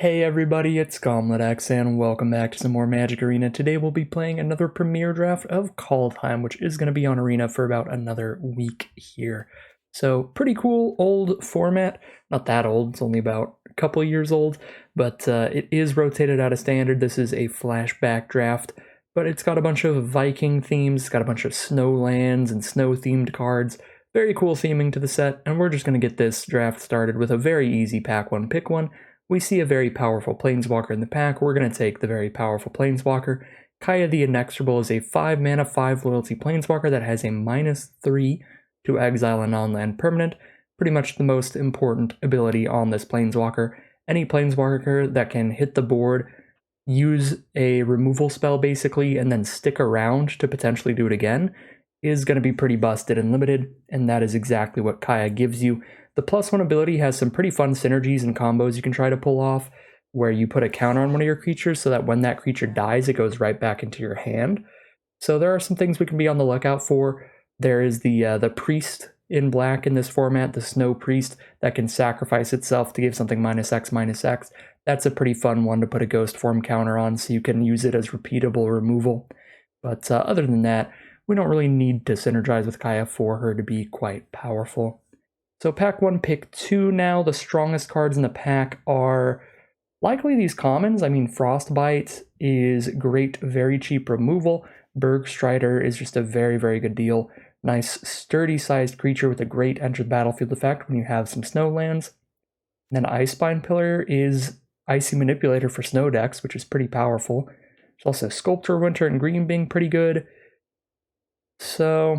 Hey everybody, it's GauntletX and welcome back to some more Magic Arena. Today we'll be playing another premiere draft of Kaldheim, which is going to be on Arena for about another week here. So pretty cool old format. Not that old, it's only about a couple years old, but it is rotated out of standard. This is a flashback draft, but it's got a bunch of Viking themes, it's got a bunch of snow lands and snow themed cards. Very cool theming to the set, and we're just going to get this draft started with a very easy pack one, pick one. We see a very powerful Planeswalker in the pack. We're going to take the very powerful Planeswalker. Kaya the Inexorable is a 5 mana, 5 loyalty Planeswalker that has a -3 to exile a non-land permanent. Pretty much the most important ability on this Planeswalker. Any Planeswalker that can hit the board, use a removal spell basically, and then stick around to potentially do it again is going to be pretty busted and limited, and that is exactly what Kaya gives you. The +1 ability has some pretty fun synergies and combos you can try to pull off, where you put a counter on one of your creatures so that when that creature dies, it goes right back into your hand. So there are some things we can be on the lookout for. There is the priest in black in this format, the snow priest that can sacrifice itself to give something -X/-X. That's a pretty fun one to put a ghost form counter on, so you can use it as repeatable removal. But other than that, we don't really need to synergize with Kaya for her to be quite powerful. So pack 1, pick 2 now. The strongest cards in the pack are likely these commons. I mean, Frostbite is great, very cheap removal. Bergstrider is just a very, very good deal. Nice, sturdy-sized creature with a great enter the battlefield effect when you have some snow lands. And then Icespine Pillar is Icy Manipulator for snow decks, which is pretty powerful. There's also Sculptor Winter and Green being pretty good. So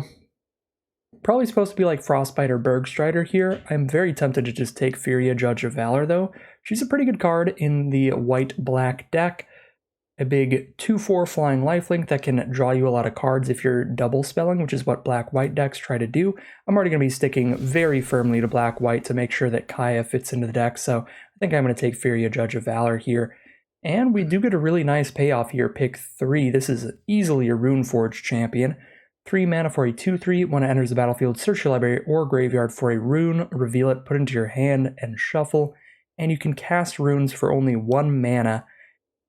probably supposed to be like Frostbite or Bergstrider here. I'm very tempted to just take Furia, Judge of Valor, though. She's a pretty good card in the white-black deck. A big 2/4 flying lifelink that can draw you a lot of cards if you're double spelling, which is what black-white decks try to do. I'm already going to be sticking very firmly to black-white to make sure that Kaya fits into the deck, so I think I'm going to take Furia, Judge of Valor here. And we do get a really nice payoff here, pick 3. This is easily a Runeforge champion. 3 mana for a 2/3. When it enters the battlefield, search your library or graveyard for a rune, reveal it, put it into your hand, and shuffle. And you can cast runes for only 1 mana,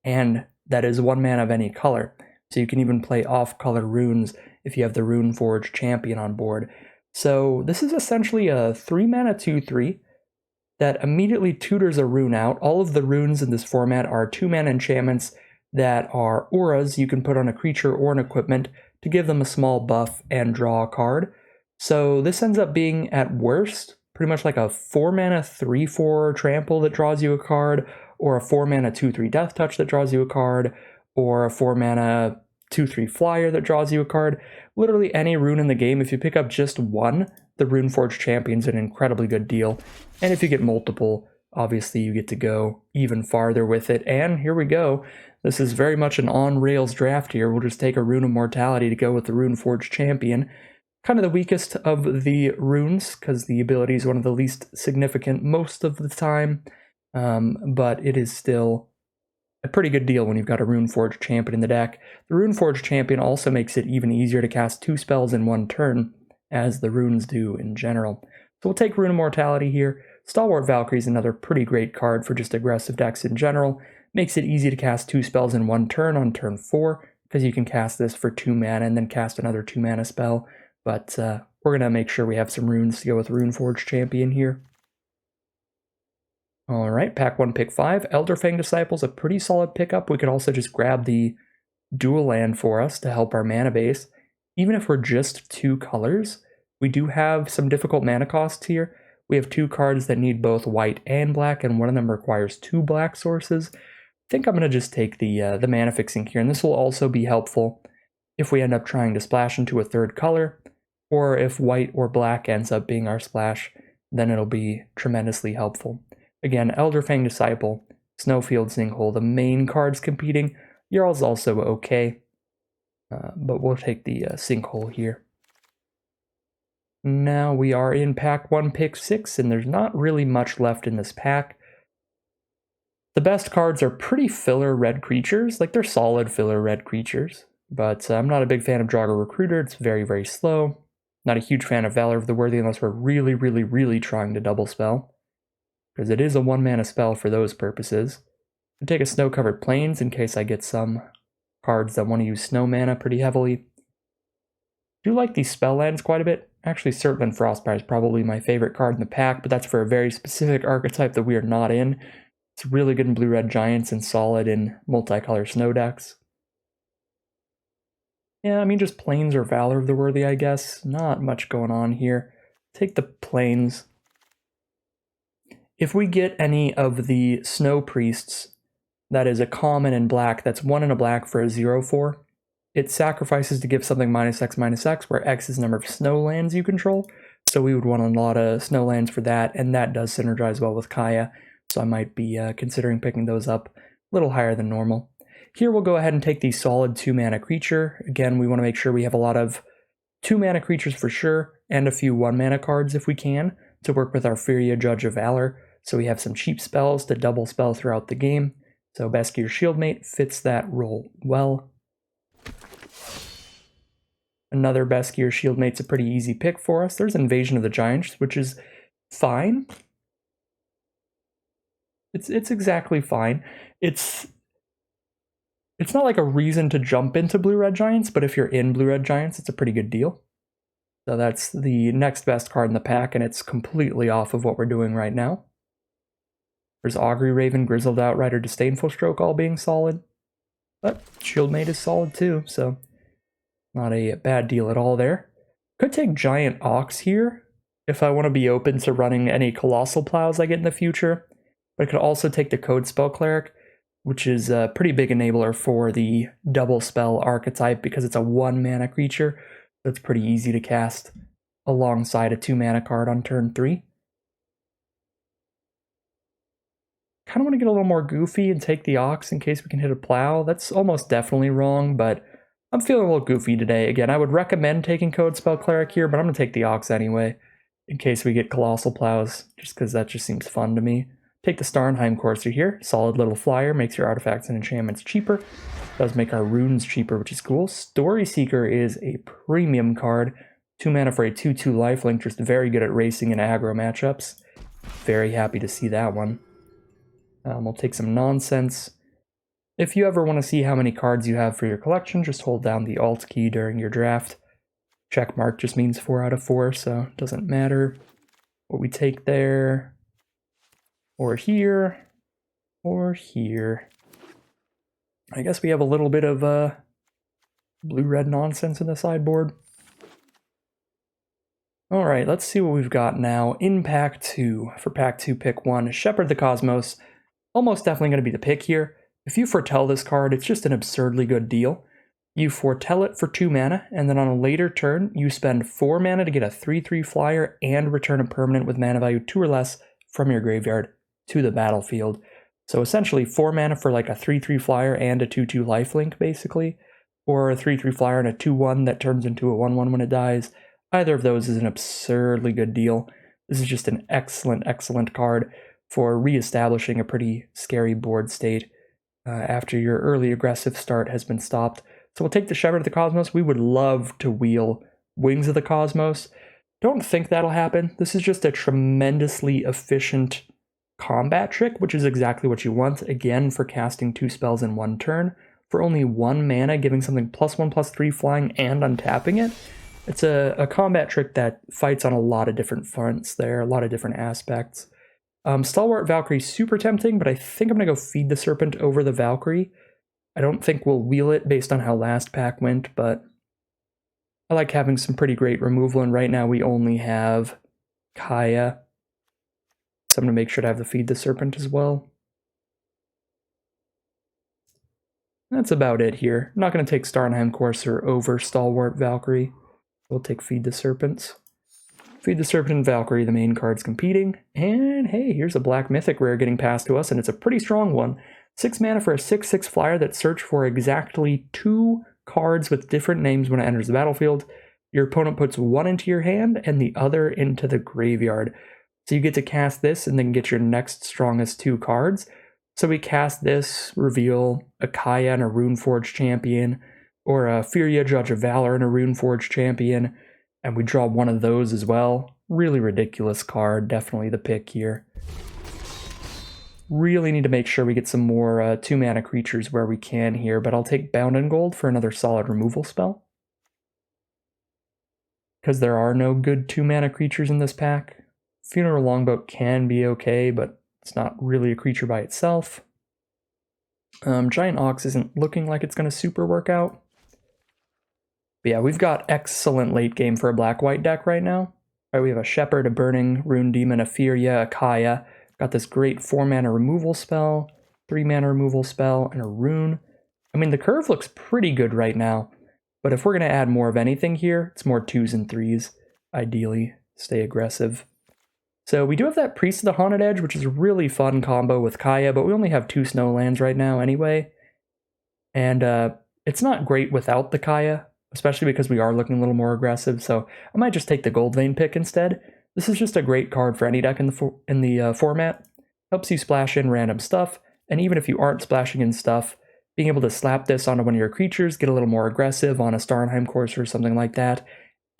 and that is 1 mana of any color. So you can even play off-color runes if you have the Runeforge champion on board. So this is essentially a 3 mana 2/3 that immediately tutors a rune out. All of the runes in this format are 2 mana enchantments that are auras you can put on a creature or an equipment to give them a small buff and draw a card. So this ends up being, at worst, pretty much like a 4 mana 3/4 trample that draws you a card, or a 4 mana 2/3 death touch that draws you a card, or a 4 mana 2/3 flyer that draws you a card. Literally any rune in the game, if you pick up just one, the Runeforge champion's an incredibly good deal. And if you get multiple, obviously you get to go even farther with it. And here we go. This is very much an on-rails draft here. We'll just take a Rune of Mortality to go with the Runeforge champion. Kind of the weakest of the runes, because the ability is one of the least significant most of the time. But it is still a pretty good deal when you've got a Runeforge champion in the deck. The Runeforge champion also makes it even easier to cast 2 spells in 1 turn, as the runes do in general. So we'll take Rune of Mortality here. Stalwart Valkyrie is another pretty great card for just aggressive decks in general. Makes it easy to cast 2 spells in 1 turn on turn 4, because you can cast this for 2 mana and then cast another 2 mana spell. But we're going to make sure we have some runes to go with Runeforge champion here. Alright, pack 1, pick 5. Elderfang Disciple's a pretty solid pickup. We could also just grab the dual land for us to help our mana base. Even if we're just 2 colors, we do have some difficult mana costs here. We have 2 cards that need both white and black, and one of them requires 2 black sources. I think I'm going to just take the mana fixing here, and this will also be helpful if we end up trying to splash into a 3rd color, or if white or black ends up being our splash, then it'll be tremendously helpful. Again, Elderfang Disciple, Snowfield Sinkhole, the main cards competing. Jarl's also okay, but we'll take the Sinkhole here. Now we are in pack 1, pick 6, and there's not really much left in this pack. The best cards are pretty filler red creatures, like they're solid filler red creatures, but I'm not a big fan of Draugr Recruiter. It's very, very slow. Not a huge fan of Valor of the Worthy unless we're really trying to double spell, because it is a 1 mana spell for those purposes. Take a snow-covered plains in case I get some cards that want to use snow mana pretty heavily. Do like these spell lands quite a bit. Actually, Serpent Frostbite is probably my favorite card in the pack, but that's for a very specific archetype that we are not in. It's really good in blue-red giants and solid in multicolor snow decks. Yeah, I mean, just Plains or Valor of the Worthy, I guess. Not much going on here. Take the Plains. If we get any of the Snow Priests, that is a common in black, that's 1 and a black for a 0/4. It sacrifices to give something -X/-X, where X is the number of snow lands you control. So we would want a lot of snow lands for that, and that does synergize well with Kaya. So I might be considering picking those up a little higher than normal. Here we'll go ahead and take the solid 2-mana creature. Again, we want to make sure we have a lot of 2-mana creatures for sure, and a few 1-mana cards if we can, to work with our Furia Judge of Valor. So we have some cheap spells to double spell throughout the game. So Beskir Shieldmate fits that role well. Another Beskir Shieldmate's a pretty easy pick for us. There's Invasion of the Giants, which is fine. It's exactly fine. It's not like a reason to jump into blue-red giants, but if you're in blue-red giants, it's a pretty good deal. So that's the next best card in the pack, and it's completely off of what we're doing right now. There's Augury Raven, Grizzled Outrider, Disdainful Stroke all being solid. But Shieldmate is solid too, so not a bad deal at all there. Could take Giant Ox here if I want to be open to running any Colossal Plows I get in the future. But I could also take the Code Spell Cleric, which is a pretty big enabler for the double spell archetype because it's a 1-mana creature. So it's pretty easy to cast alongside a 2-mana card on turn 3. Kind of want to get a little more goofy and take the Ox in case we can hit a Plow. That's almost definitely wrong, but I'm feeling a little goofy today. Again, I would recommend taking Code Spell Cleric here, but I'm going to take the Ox anyway in case we get Colossal Plows, just because that just seems fun to me. Take the Starnheim Courser here. Solid little flyer, makes your artifacts and enchantments cheaper. Does make our runes cheaper, which is cool. Story Seeker is a premium card. 2 mana for a 2/2 lifelink, just very good at racing and aggro matchups. Very happy to see that one. We'll take some nonsense. If you ever want to see how many cards you have for your collection, just hold down the Alt key during your draft. Check mark just means 4 out of 4, so it doesn't matter what we take there. Or here, or here. I guess we have a little bit of blue-red nonsense in the sideboard. Alright, let's see what we've got now in Pack 2. For Pack 2, pick 1, Shepherd the Cosmos. Almost definitely going to be the pick here. If you foretell this card, it's just an absurdly good deal. You foretell it for 2 mana, and then on a later turn, you spend 4 mana to get a 3/3 flyer and return a permanent with mana value 2 or less from your graveyard to the battlefield. So essentially 4 mana for like a 3/3 flyer and a 2/2 lifelink, basically. Or a 3/3 flyer and a 2/1 that turns into a 1/1 when it dies. Either of those is an absurdly good deal. This is just an excellent, excellent card for reestablishing a pretty scary board state after your early aggressive start has been stopped. So we'll take the Shepherd of the Cosmos. We would love to wheel Wings of the Cosmos. Don't think that'll happen. This is just a tremendously efficient combat trick, which is exactly what you want. Again, for casting 2 spells in 1 turn. For only 1 mana, giving something +1/+3 flying and untapping it. It's a combat trick that fights on a lot of different fronts there, a lot of different aspects. Stalwart Valkyrie super tempting, but I think I'm going to go Feed the Serpent over the Valkyrie. I don't think we'll wheel it based on how last pack went, but I like having some pretty great removal, and right now we only have Kaya. So I'm going to make sure to have the Feed the Serpent as well. That's about it here. I'm not going to take Starnheim Courser over Stalwart Valkyrie. We'll take Feed the Serpents. Feed the Serpent and Valkyrie, the main cards competing. And hey, here's a Black Mythic rare getting passed to us, and it's a pretty strong one. 6 mana for a 6/6 flyer that search for exactly 2 cards with different names when it enters the battlefield. Your opponent puts 1 into your hand and the other into the graveyard. So you get to cast this and then get your next strongest 2 cards. So we cast this, reveal a Kaya and a Runeforged Champion, or a Furia Judge of Valor and a Runeforged Champion, and we draw one of those as well. Really ridiculous card, definitely the pick here. Really need to make sure we get some more 2-mana creatures where we can here, but I'll take Bound in Gold for another solid removal spell. Because there are no good 2-mana creatures in this pack. Funeral Longboat can be okay, but it's not really a creature by itself. Giant Ox isn't looking like it's going to super work out. But yeah, we've got excellent late game for a black-white deck right now. All right, we have a Shepherd, a Burning, Rune Demon, a Furia, a Kaya. Got this great 4-mana removal spell, 3-mana removal spell, and a Rune. I mean, the curve looks pretty good right now. But if we're going to add more of anything here, it's more 2s and 3s. Ideally, stay aggressive. So we do have that Priest of the Haunted Edge, which is a really fun combo with Kaya, but we only have 2 snow lands right now anyway. And it's not great without the Kaya, especially because we are looking a little more aggressive, so I might just take the Goldvein pick instead. This is just a great card for any deck in the format. Helps you splash in random stuff, and even if you aren't splashing in stuff, being able to slap this onto one of your creatures, get a little more aggressive on a Starnheim Courser or something like that,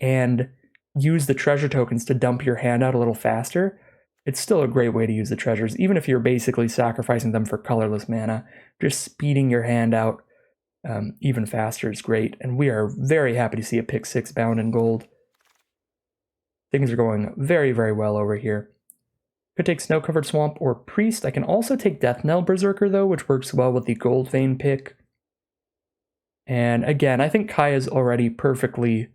and use the treasure tokens to dump your hand out a little faster. It's still a great way to use the treasures, even if you're basically sacrificing them for colorless mana. Just speeding your hand out even faster is great, and we are very happy to see a pick 6 Bound in Gold. Things are going very, very well over here. Could take Snow-Covered Swamp or Priest. I can also take Death Knell Berserker, though, which works well with the Goldvein pick. And again, I think Kaya's already perfectly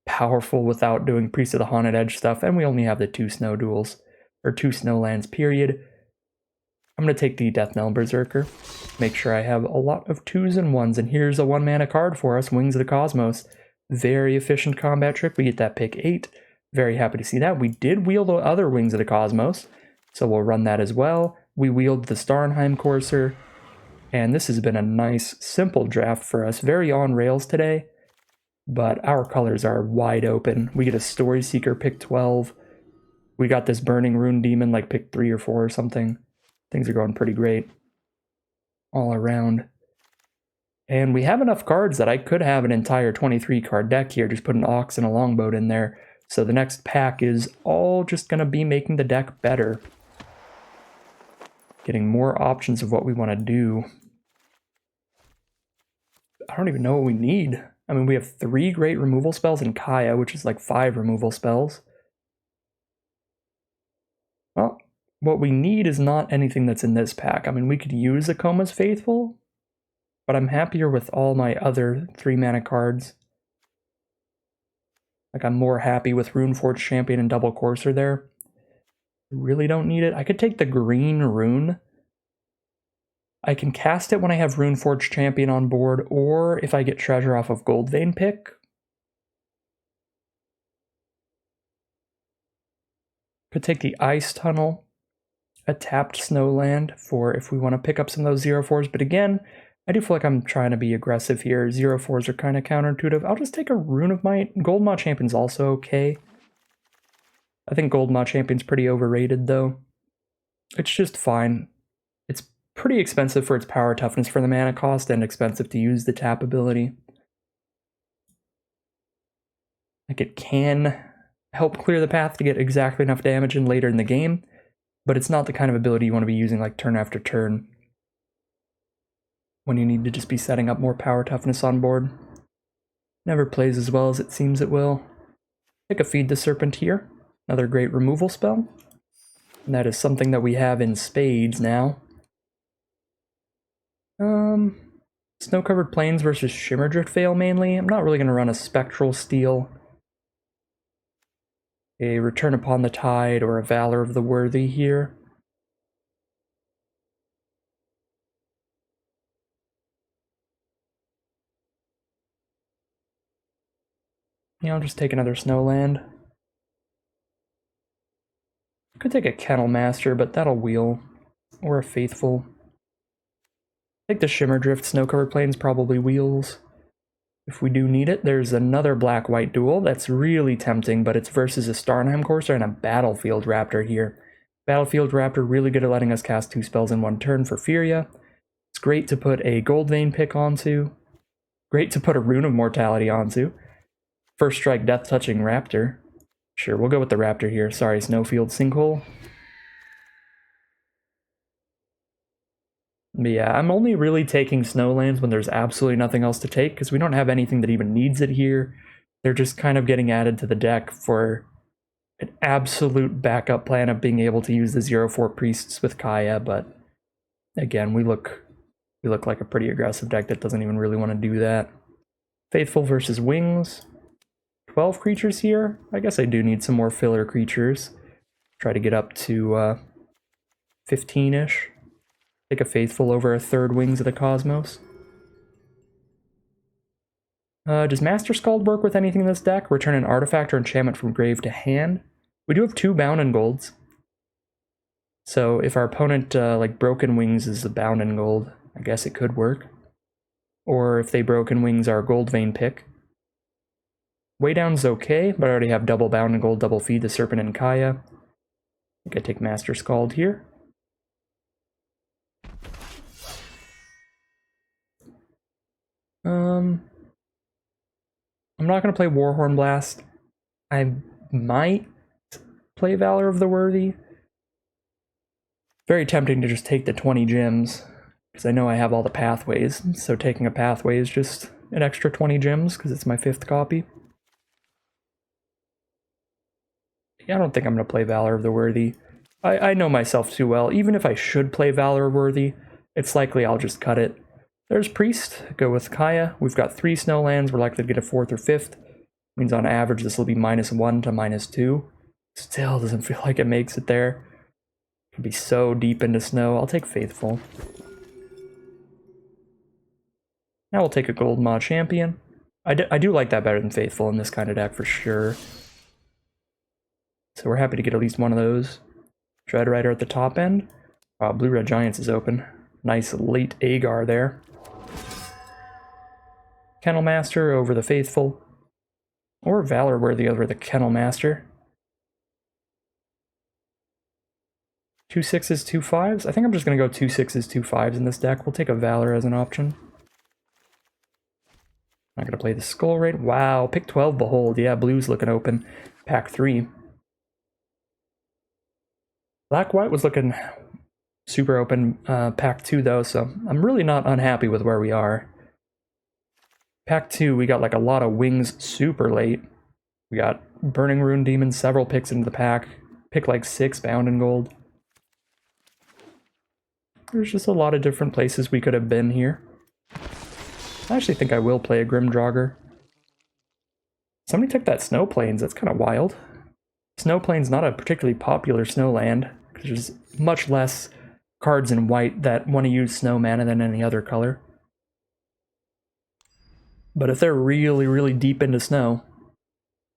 powerful without doing Priest of the Haunted Edge stuff, and we only have the 2 snow duels, or 2 snow lands, period. I'm going to take the Death Knell Berserker, make sure I have a lot of 2s and 1s, and here's a 1-mana card for us, Wings of the Cosmos. Very efficient combat trick, we get that pick 8. Very happy to see that. We did wield the other Wings of the Cosmos, so we'll run that as well. We wield the Starnheim Courser, and this has been a nice, simple draft for us. Very on rails today, but our colors are wide open. We get a Story Seeker pick 12. We got this Burning Rune Demon like pick 3 or 4 or something. Things are going pretty great all around. And we have enough cards that I could have an entire 23 card deck here, just put an Ox and a Longboat in there. So the next pack is all just going to be making the deck better. Getting more options of what we want to do. I don't even know what we need. I mean, we have 3 great removal spells in Kaya, which is like 5 removal spells. Well, what we need is not anything that's in this pack. I mean, we could use Akoma's Faithful, but I'm happier with all my other 3-mana cards. Like, I'm more happy with Runeforge Champion and Double Courser there. Really don't need it. I could take the green rune. I can cast it when I have Runeforge Champion on board, or if I get treasure off of Goldvein pick. Could take the Ice Tunnel, a tapped Snowland, for if we want to pick up some of those 0/4s, but again, I do feel like I'm trying to be aggressive here. 0/4s are kind of counterintuitive. I'll just take a Rune of Might. Goldmaw Champion's also okay. I think Goldmaw Champion's pretty overrated, though. It's just fine. It's pretty expensive for its power toughness for the mana cost, and expensive to use the tap ability. Like, it can help clear the path to get exactly enough damage in later in the game, but it's not the kind of ability you want to be using like turn after turn, when you need to just be setting up more power toughness on board. Never plays as well as it seems it will. Take a Feed the Serpent here, another great removal spell. And that is something that we have in spades now. Snow-Covered Plains versus Shimmerdrift Veil mainly. I'm not really going to run a Spectral Steel, a Return Upon the Tide, or a Valor of the Worthy here. Yeah, I'll just take another Snowland. Could take a Kennel Master, but that'll wheel. Or a Faithful. Take the Shimmerdrift. Snow-Covered Plains probably wheels. If we do need it, there's another black-white duel that's really tempting, but it's versus a Starnheim Courser and a Battlefield Raptor here. Battlefield Raptor really good at letting us cast 2 spells in 1 turn for Furia. It's great to put a Goldvein pick onto. Great to put a Rune of Mortality onto. First strike Death Touching Raptor. Sure, we'll go with the Raptor here. Sorry, Snowfield Sinkhole. But yeah, I'm only really taking snowlands when there's absolutely nothing else to take, because we don't have anything that even needs it here. They're just kind of getting added to the deck for an absolute backup plan of being able to use the 0/4 priests with Kaya, but again, we look like a pretty aggressive deck that doesn't even really want to do that. Faithful versus Wings. 12 creatures here. I guess I do need some more filler creatures. Try to get up to 15-ish. Take a Faithful over a third Wings of the Cosmos. Does Master Scald work with anything in this deck? Return an artifact or enchantment from grave to hand. We do have 2 Bound and Golds. So if our opponent, like Broken Wings is a Bound and Gold, I guess it could work. Or if they Broken Wings are Gold Vein pick. Way Down's okay, but I already have double Bound and Gold, double Feed the Serpent and Kaya. I think I take Master Scald here. I'm not going to play Warhorn Blast. I might play Valor of the Worthy. Very tempting to just take the 20 gems, because I know I have all the pathways, so taking a pathway is just an extra 20 gems, because it's my 5th copy. Yeah, I don't think I'm going to play Valor of the Worthy. I know myself too well. Even if I should play Valor Worthy, it's likely I'll just cut it. There's Priest, go with Kaya. We've got 3 snowlands, we're likely to get a 4th or 5th. Means on average this will be -1 to -2. Still doesn't feel like it makes it there. Could be so deep into snow. I'll take Faithful. Now we'll take a Gold Maw Champion. I do like that better than Faithful in this kind of deck for sure. So we're happy to get at least one of those. Dread Rider at the top end. Blue Red Giants is open. Nice late Agar there. Kennel Master over the Faithful. Or Valor Worthy over the Kennel Master. 2 6s, 2 5s. I think I'm just going to go 2 6s, 2 5s in this deck. We'll take a Valor as an option. Not going to play the Skull Raid. Wow, pick 12 Behold. Yeah, blue's looking open. Pack 3. Black-White was looking super open pack 2 though, so I'm really not unhappy with where we are. Pack 2, we got like a lot of Wings super late. We got Burning Rune Demons, several picks into the pack. Pick like 6 Bound and Gold. There's just a lot of different places we could have been here. I actually think I will play a Grim Draugr. Somebody took that Snow Plains, that's kind of wild. Snow Plains not a particularly popular snowland, because there's much less cards in white that want to use snow mana than any other color. But if they're really, really deep into snow,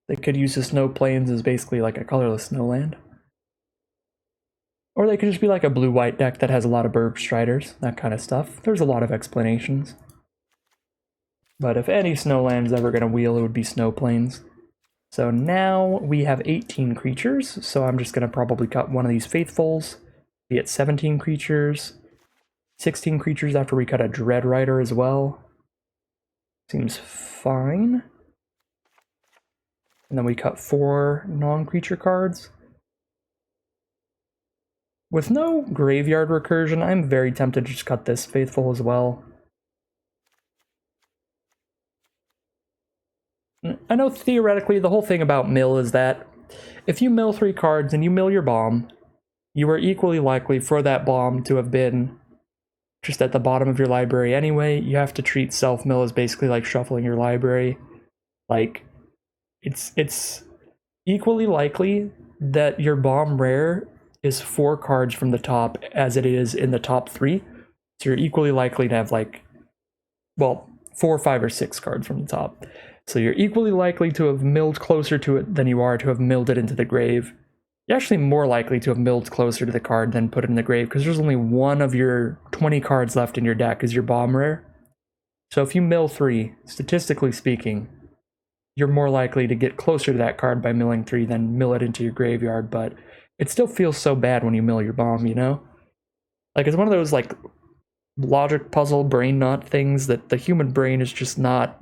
they could use the Snow Plains as basically like a colorless snowland. Or they could just be like a blue-white deck that has a lot of Berg Striders, that kind of stuff. There's a lot of explanations. But if any snowland's ever going to wheel, it would be Snow Plains. So now we have 18 creatures, so I'm just going to probably cut one of these Faithfuls, be at 17 creatures, 16 creatures after we cut a Dread Rider as well. Seems fine. And then we cut 4 non-creature cards. With no graveyard recursion, I'm very tempted to just cut this Faithful as well. I know theoretically the whole thing about mill is that if you mill 3 cards and you mill your bomb, you are equally likely for that bomb to have been just at the bottom of your library anyway. You have to treat self-mill as basically like shuffling your library. Like, it's equally likely that your bomb rare is 4 cards from the top as it is in the top 3. So you're equally likely to have like, well, 4, 5, or 6 cards from the top. So you're equally likely to have milled closer to it than you are to have milled it into the grave. You're actually more likely to have milled closer to the card than put it in the grave, because there's only one of your 20 cards left in your deck is your bomb rare. So if you mill 3, statistically speaking, you're more likely to get closer to that card by milling 3 than mill it into your graveyard, but it still feels so bad when you mill your bomb, you know? Like, it's one of those, like, logic puzzle brain knot things that the human brain is just not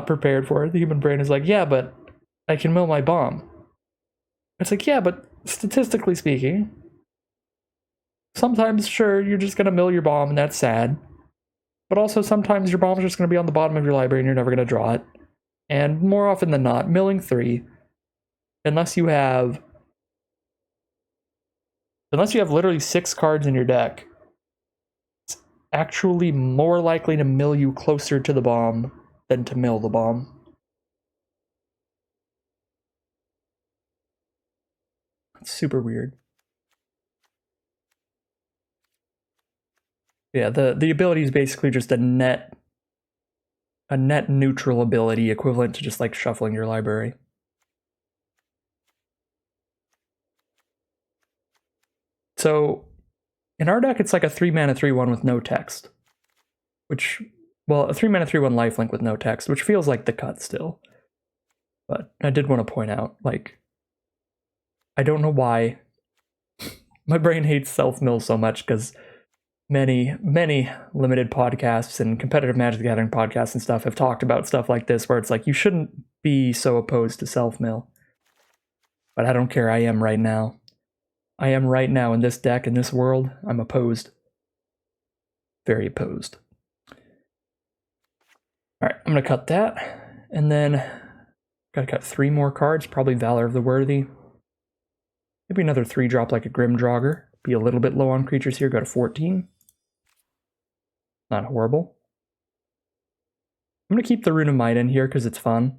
prepared for. The human brain is like, yeah, but I can mill my bomb. It's like, yeah, but statistically speaking, Sometimes, sure, you're just going to mill your bomb, and that's sad. But also, sometimes your bomb's just going to be on the bottom of your library, and you're never going to draw it. And more often than not, milling 3, unless you have literally 6 cards in your deck, it's actually more likely to mill you closer to the bomb than to mill the bomb. It's super weird. Yeah, the ability is basically just a net neutral ability equivalent to just like shuffling your library. So in our deck, it's like a 3-mana 3/1 with no text, which, well, a 3-mana 3/1 lifelink with no text, which feels like the cut still. But I did want to point out, like, I don't know why my brain hates self-mill so much, because many limited podcasts and competitive Magic the Gathering podcasts and stuff have talked about stuff like this, where it's like, you shouldn't be so opposed to self-mill. But I don't care, I am right now. I am right now in this deck, in this world, I'm opposed. Very opposed. Alright, I'm gonna cut that, and then gotta cut 3 more cards, probably Valor of the Worthy. Maybe another 3-drop like a Grim Draugr. Be a little bit low on creatures here, go to 14. Not horrible. I'm gonna keep the Rune of Might in here because it's fun.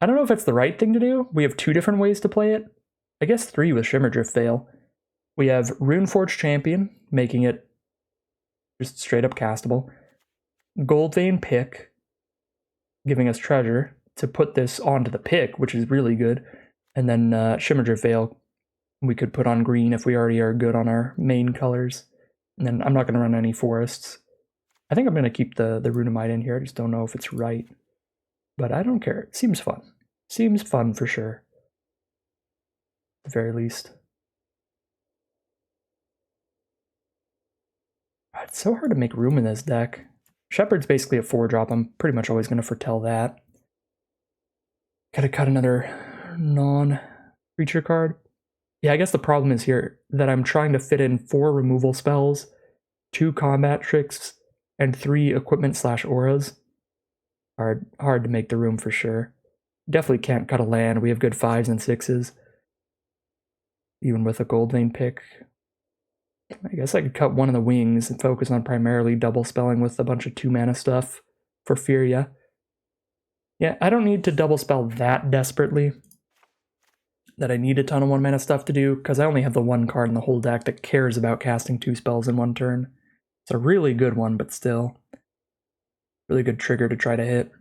I don't know if it's the right thing to do. We have 2 different ways to play it. I guess 3 with Shimmerdrift Veil. We have Runeforge Champion, making it just straight up castable. Goldvein Pick, giving us treasure to put this onto the pick, which is really good. And then Shimmerdrift Veil, we could put on green if we already are good on our main colors. And then I'm not going to run any forests. I think I'm going to keep the Rune of Might in here. I just don't know if it's right. But I don't care. It seems fun. Seems fun for sure. At the very least. It's so hard to make room in this deck. Shepherd's basically a 4-drop. I'm pretty much always going to foretell that. Gotta cut another non-creature card. Yeah, I guess the problem is here that I'm trying to fit in 4 removal spells, 2 combat tricks, and 3 equipment/auras. Hard to make the room for sure. Definitely can't cut a land. We have good 5s and 6s. Even with a Goldvein Pick. I guess I could cut one of the wings and focus on primarily double spelling with a bunch of 2-mana stuff for Furia. Yeah, I don't need to double spell that desperately that I need a ton of 1-mana stuff to do, because I only have the 1 card in the whole deck that cares about casting 2 spells in 1 turn. It's a really good one, but still. Really good trigger to try to hit.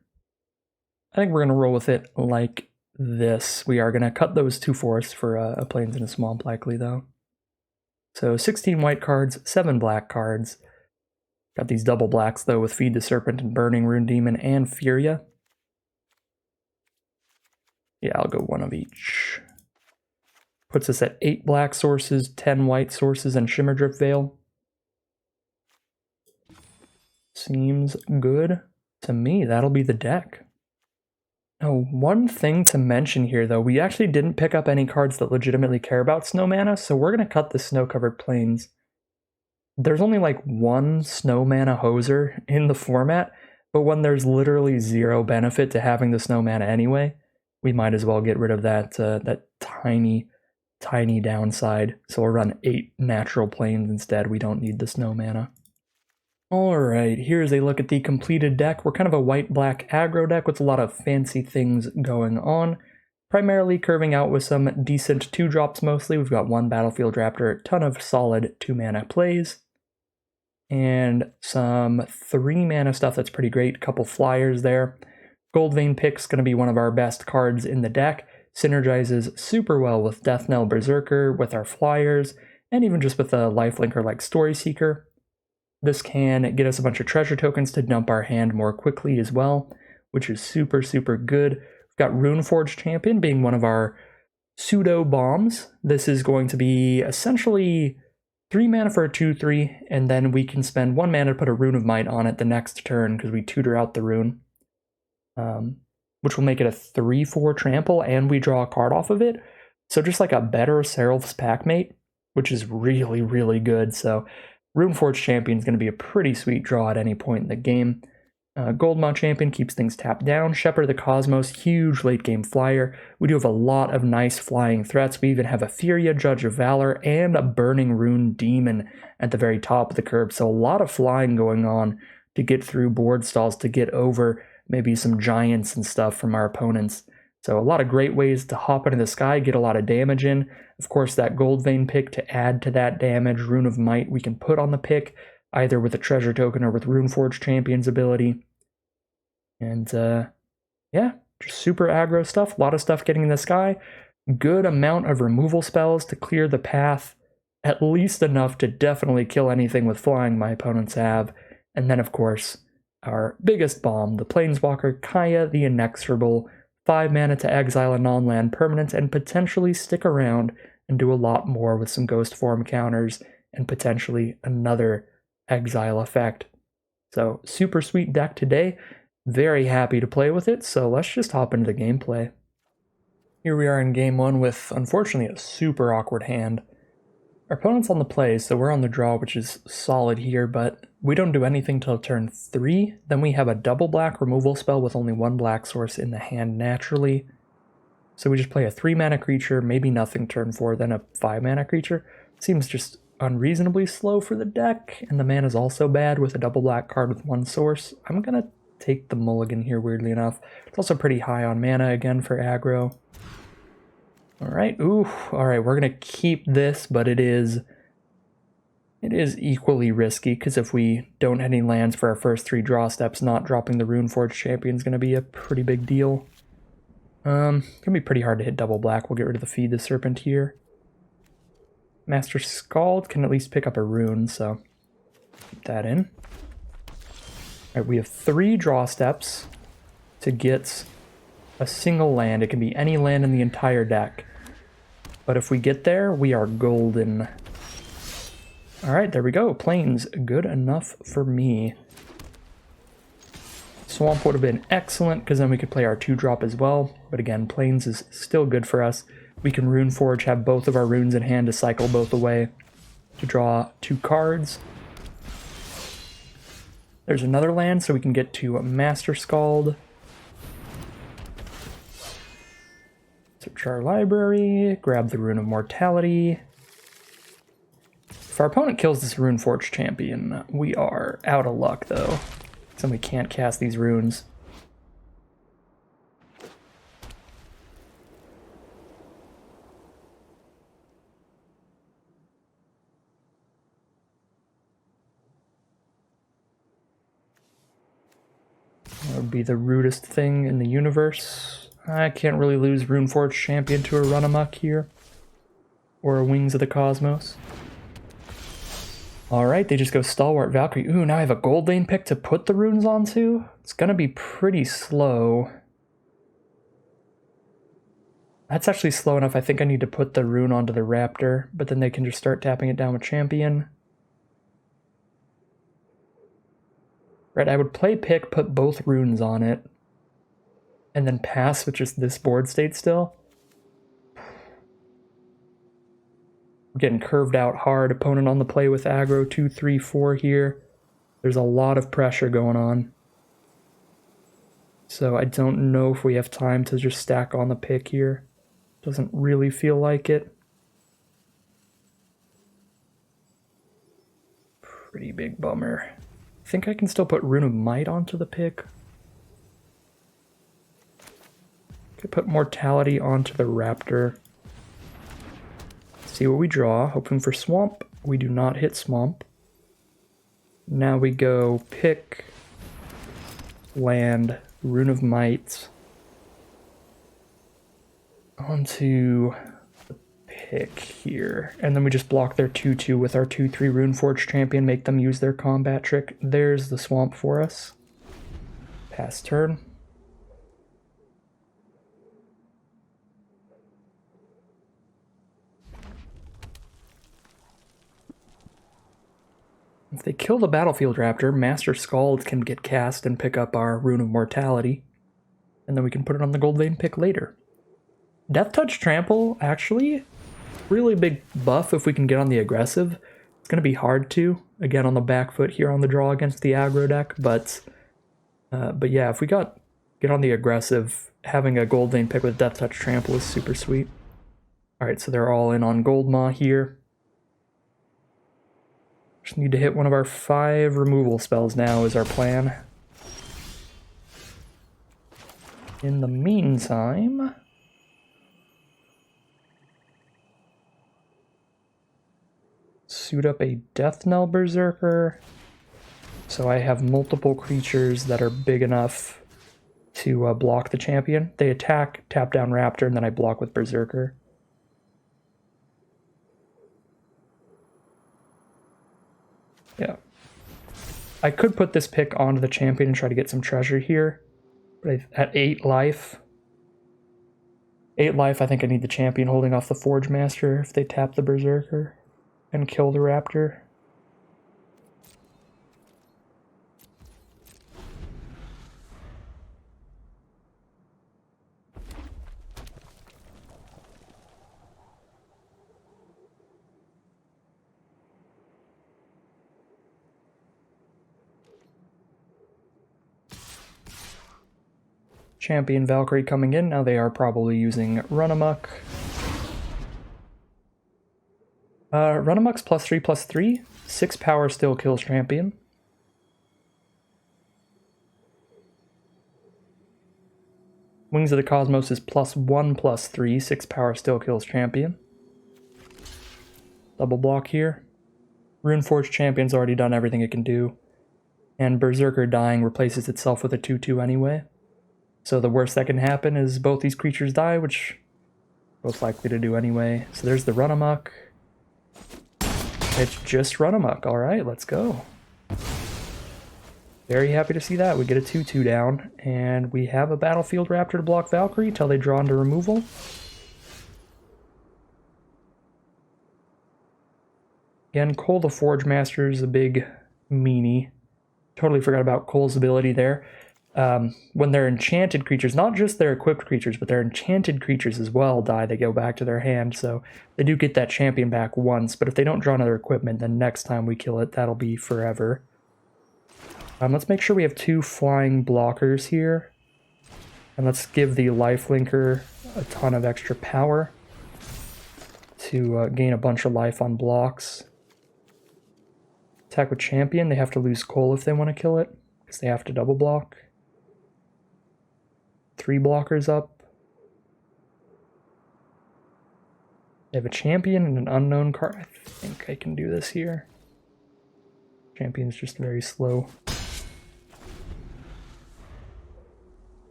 I think we're going to roll with it like this. We are going to cut those 2 forests for a Plains and a Swamp likely, though. So 16 white cards, 7 black cards. Got these double blacks, though, with Feed the Serpent and Burning Rune Demon and Furia. Yeah, I'll go 1 of each. Puts us at 8 black sources, 10 white sources, and Shimmerdrift Veil. Seems good to me. That'll be the deck. Oh, one thing to mention here, though, we actually didn't pick up any cards that legitimately care about snow mana, so we're going to cut the Snow-Covered Plains. There's only like 1 snow mana hoser in the format, but when there's literally 0 benefit to having the snow mana anyway, we might as well get rid of that tiny downside. So we'll run 8 natural plains instead. We don't need the snow mana. Alright, here's a look at the completed deck. We're kind of a white-black aggro deck with a lot of fancy things going on. Primarily curving out with some decent 2-drops mostly. We've got 1 Battlefield Raptor, a ton of solid 2-mana plays. And some 3-mana stuff that's pretty great. Couple flyers there. Goldvein Pick's going to be one of our best cards in the deck. Synergizes super well with Death Knell Berserker, with our flyers, and even just with a lifelinker like Story Seeker. This can get us a bunch of treasure tokens to dump our hand more quickly as well, which is super, super good. We've got Runeforge Champion being one of our pseudo bombs. This is going to be essentially 3 mana for a 2/3, and then we can spend 1 mana to put a Rune of Might on it the next turn because we tutor out the rune, which will make it a 3/4 trample, and we draw a card off of it. So just like a better Seraph's Packmate, which is really, really good. So Runeforge Champion is going to be a pretty sweet draw at any point in the game. Goldmount Champion keeps things tapped down. Shepherd of the Cosmos, huge late game flyer. We do have a lot of nice flying threats. We even have a Furia, Judge of Valor, and a Burning Rune Demon at the very top of the curve. So a lot of flying going on to get through board stalls, to get over maybe some giants and stuff from our opponents. So a lot of great ways to hop into the sky, get a lot of damage in. Of course, that Gold Vein pick to add to that damage. Rune of Might we can put on the pick, either with a treasure token or with Runeforge Champion's ability. And yeah, just super aggro stuff. A lot of stuff getting in the sky. Good amount of removal spells to clear the path. At least enough to definitely kill anything with flying my opponents have. And then, of course, our biggest bomb, the Planeswalker Kaya the Inexorable. 5 mana to exile a non-land permanent and potentially stick around and do a lot more with some ghost form counters and potentially another exile effect. So super sweet deck today. Very happy to play with it, so let's just hop into the gameplay. Here we are in game 1 with, unfortunately, a super awkward hand. Our opponent's on the play, so we're on the draw, which is solid here, but we don't do anything till turn 3. Then we have a double black removal spell with only 1 black source in the hand naturally. So we just play a 3 mana creature, maybe nothing turn 4, then a 5 mana creature. Seems just unreasonably slow for the deck, and the mana is also bad with a double black card with 1 source. I'm gonna take the mulligan here, weirdly enough. It's also pretty high on mana again for aggro. Alright, ooh, alright, we're gonna keep this, but it is equally risky, because if we don't hit any lands for our first 3 draw steps, not dropping the Runeforge Champion is gonna be a pretty big deal. Gonna be pretty hard to hit double black. We'll get rid of the Feed the Serpent here. Master Scald can at least pick up a rune, so keep that in. Alright, we have 3 draw steps to get a single land. It can be any land in the entire deck. But if we get there, we are golden. Alright, there we go. Plains, good enough for me. Swamp would have been excellent, because then we could play our 2-drop as well. But again, Plains is still good for us. We can Runeforge, have both of our runes in hand to cycle both away to draw 2 cards. There's another land, so we can get to Master Scald. Search our library, grab the Rune of Mortality. If our opponent kills this Runeforge Champion, we are out of luck, though. So we can't cast these runes. That would be the rudest thing in the universe. I can't really lose Runeforge Champion to a run amok here. Or a Wings of the Cosmos. Alright, they just go Stalwart Valkyrie. Ooh, now I have a Gold Vein pick to put the runes onto? It's gonna be pretty slow. That's actually slow enough. I think I need to put the rune onto the Raptor, but then they can just start tapping it down with Champion. Right, I would play pick, put both runes on it, and then pass with just this board state still. We're getting curved out hard. Opponent on the play with aggro 2, 3, 4 here. There's a lot of pressure going on. So I don't know if we have time to just stack on the pick here. Doesn't really feel like it. Pretty big bummer. I think I can still put Rune of Might onto the pick. Could put Mortality onto the Raptor. See what we draw, hoping for Swamp. We do not hit Swamp. Now we go pick, land, Rune of Might onto the pick here. And then we just block their 2-2 with our 2-3 Runeforge Champion, make them use their combat trick. There's the Swamp for us. Pass turn. If they kill the Battlefield Raptor, Master Scald can get cast and pick up our Rune of Mortality. And then we can put it on the Gold Vein pick later. Death Touch Trample, actually, really big buff if we can get on the aggressive. It's going to be hard to, again, on the back foot here on the draw against the aggro deck, but yeah, if we get on the aggressive, having a Goldane pick with Death Touch Trample is super sweet. Alright, so they're all in on Goldmaw here. Just need to hit one of our 5 removal spells now is our plan. In the meantime, suit up a Death Knell Berserker, so I have multiple creatures that are big enough to block the champion. They attack, tap down Raptor, and then I block with Berserker. Yeah. I could put this pick onto the champion and try to get some treasure here, but at 8 life, I think I need the champion holding off the Forge Master if they tap the Berserker and kill the Raptor. Champion Valkyrie coming in. Now they are probably using Run Amok. Run Amok's +3/+3. 6 power still kills champion. Wings of the Cosmos is +1/+3. 6 power still kills champion. Double block here. Runeforged Champion's already done everything it can do. And Berserker dying replaces itself with a 2/2 anyway. So the worst that can happen is both these creatures die, which most likely to do anyway. So there's the Run Amok. It's just Run Amok. Alright, let's go. Very happy to see that. We get a 2/2 down, and we have a Battlefield Raptor to block Valkyrie till they draw into removal. Again, Cole the Forge Master is a big meanie. Totally forgot about Cole's ability there. When they're enchanted creatures, not just their equipped creatures, but their enchanted creatures as well die, they go back to their hand, so they do get that champion back once, but if they don't draw another equipment, then next time we kill it, that'll be forever. Let's make sure we have 2 flying blockers here, and let's give the lifelinker a ton of extra power to gain a bunch of life on blocks. Attack with champion, they have to lose Cole if they want to kill it, because they have to double block. 3 blockers up. They have a champion and an unknown card. I think I can do this here. Champion's just very slow.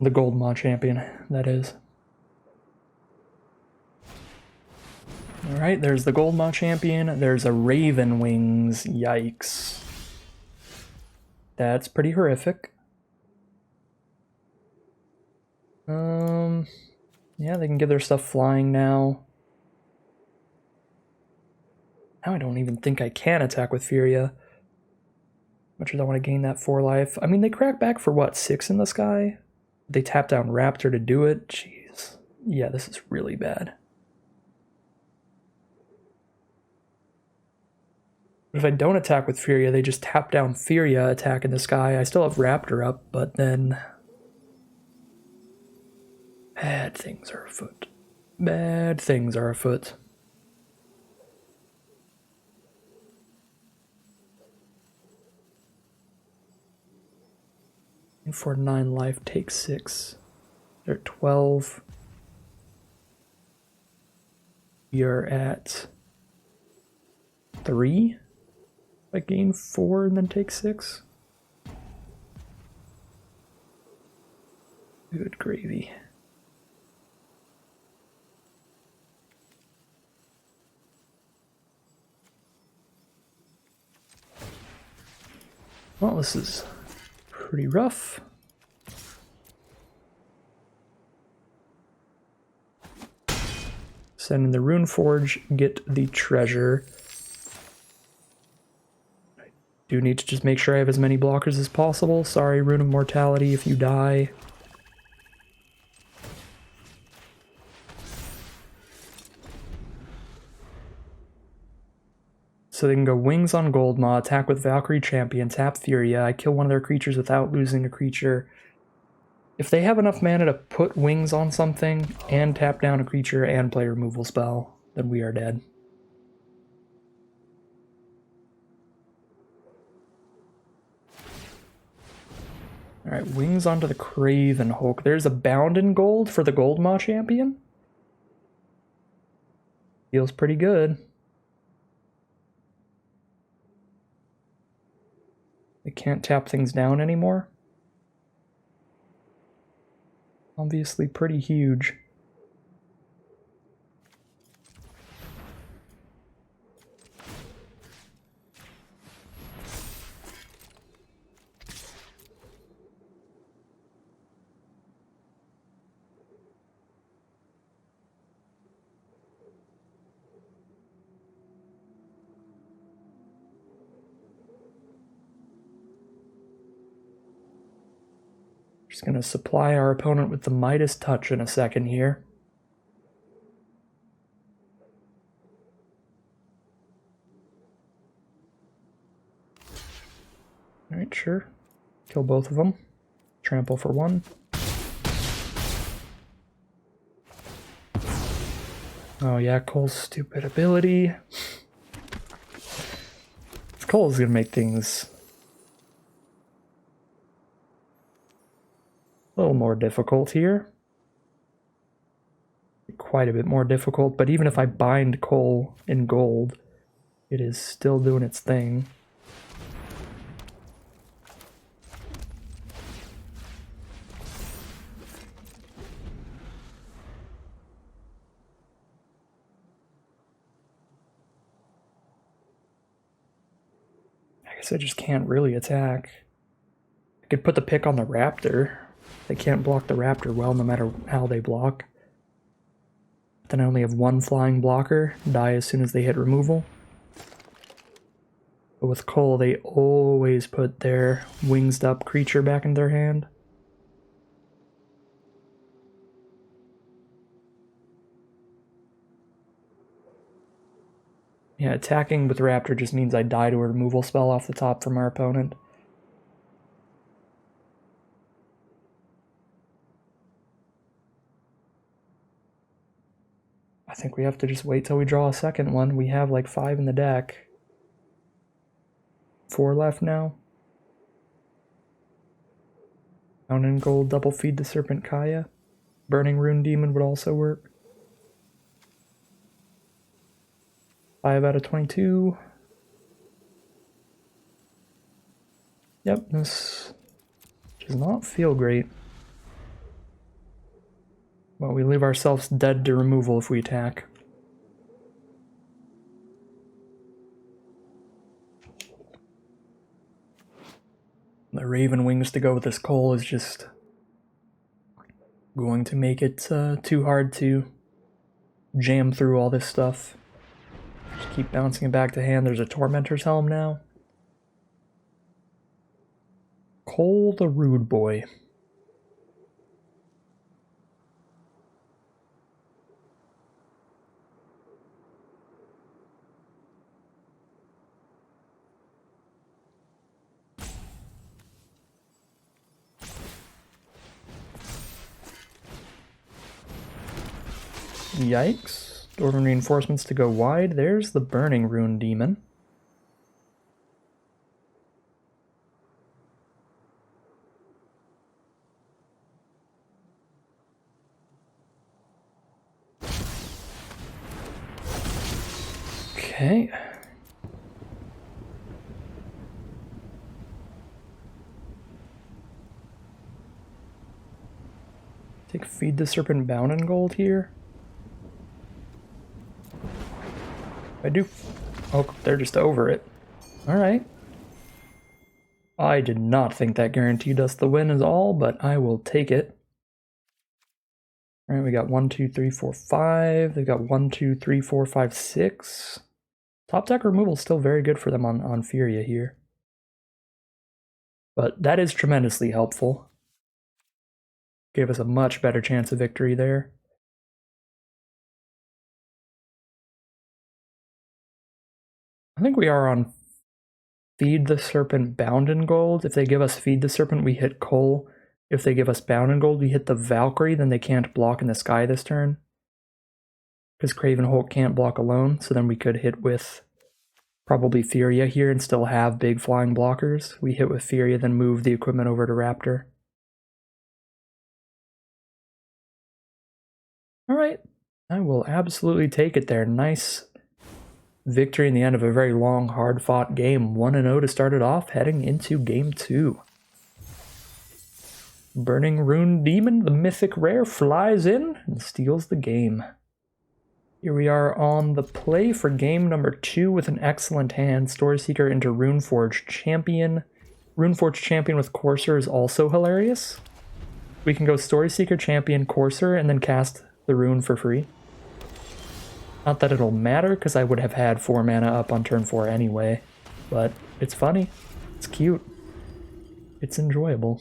The Goldmaw champion, that is. Alright, there's the Goldmaw champion. There's a Raven Wings. Yikes. That's pretty horrific. Yeah, they can get their stuff flying now. Now I don't even think I can attack with Furia. Much as I want to gain that 4 life. I mean, they crack back for what, 6 in the sky? They tap down Raptor to do it? Jeez. Yeah, this is really bad. But if I don't attack with Furia, they just tap down Furia, attack in the sky. I still have Raptor up, but then bad things are afoot. Bad things are afoot. And for 9 life, take 6. They're at 12. You're at 3. I gain 4 and then take 6. Good gravy. Well, this is pretty rough. Send in the Runeforge, get the treasure. I do need to just make sure I have as many blockers as possible. Sorry, Rune of Mortality, if you die. So they can go Wings on Goldmaw, attack with Valkyrie Champion, tap Furia. I kill one of their creatures without losing a creature. If they have enough mana to put Wings on something and tap down a creature and play removal spell, then we are dead. Alright, Wings onto the Craven Hulk. There's a Bound in Gold for the Goldmaw Champion. Feels pretty good. They can't tap things down anymore. Obviously pretty huge. Just going to supply our opponent with the Midas Touch in a second here. Alright, sure. Kill both of them. Trample for one. Oh yeah, Cole's stupid ability. Cole's going to make things a little more difficult here. Quite a bit more difficult, but even if I bind Cole in gold, it is still doing its thing. I guess I just can't really attack. I could put the pick on the Raptor. They can't block the Raptor well no matter how they block. Then I only have one flying blocker, die as soon as they hit removal. But with Cole, they always put their winged up creature back in their hand. Yeah, attacking with Raptor just means I die to a removal spell off the top from our opponent. I think we have to just wait till we draw a second one. We have like 5 in the deck. 4 left now. Down in gold, double feed the Serpent Kaya. Burning Rune Demon would also work. 5 out of 22. Yep, this does not feel great. Well, we leave ourselves dead to removal if we attack. The Raven Wings to go with this Cole is just going to make it too hard to jam through all this stuff. Just keep bouncing it back to hand. There's a Tormentor's Helm now. Cole the Rude Boy. Yikes. Dwarven Reinforcements to go wide. There's the Burning Rune Demon. Okay. Take Feed the Serpent Bound in gold here. I do. Oh, they're just over it. Alright. I did not think that guaranteed us the win is all, but I will take it. Alright, we got 1, 2, 3, 4, 5. They've got 1, 2, 3, 4, 5, 6. Top deck removal is still very good for them on Furia here. But that is tremendously helpful. Gave us a much better chance of victory there. I think we are on Feed the Serpent, Bound in Gold. If they give us Feed the Serpent, we hit Cole. If they give us Bound in Gold, we hit the Valkyrie, then they can't block in the sky this turn. Because Craven Hulk can't block alone, so then we could hit with probably Furia here and still have big flying blockers. We hit with Furia, then move the equipment over to Raptor. Alright, I will absolutely take it there. Nice victory in the end of a very long, hard-fought game. 1-0 to start it off, heading into Game 2. Burning Rune Demon, the mythic rare, flies in and steals the game. Here we are on the play for game number 2 with an excellent hand. Story Seeker into Runeforge Champion. Runeforge Champion with Courser is also hilarious. We can go Story Seeker Champion, Courser, and then cast the rune for free. Not that it'll matter, because I would have had 4 mana up on turn 4 anyway. But it's funny. It's cute. It's enjoyable.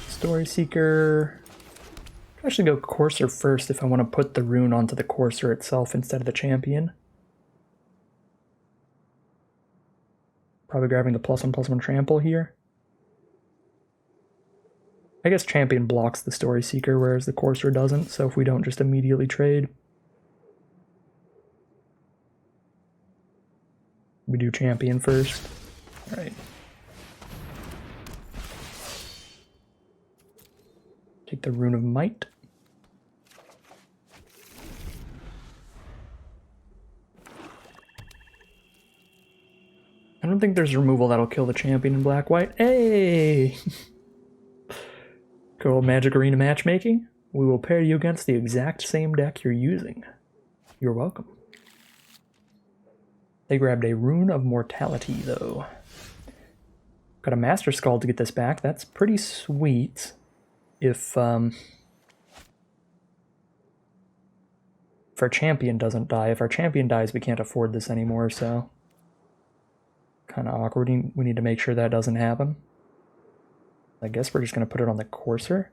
Story Seeker. I should go Courser first if I want to put the rune onto the Courser itself instead of the champion. Probably grabbing the +1/+1 trample here. I guess champion blocks the Story Seeker, whereas the Courser doesn't, so if we don't just immediately trade. We do champion first. Alright. Take the Rune of Might. I don't think there's removal that'll kill the champion in black-white. Hey! Cool Magic Arena matchmaking. We will pair you against the exact same deck you're using. You're welcome. They grabbed a Rune of Mortality, though. Got a Master Skull to get this back. That's pretty sweet. If our champion doesn't die. If our champion dies, we can't afford this anymore, so... kind of awkward. We need to make sure that doesn't happen. I guess we're just going to put it on the Courser.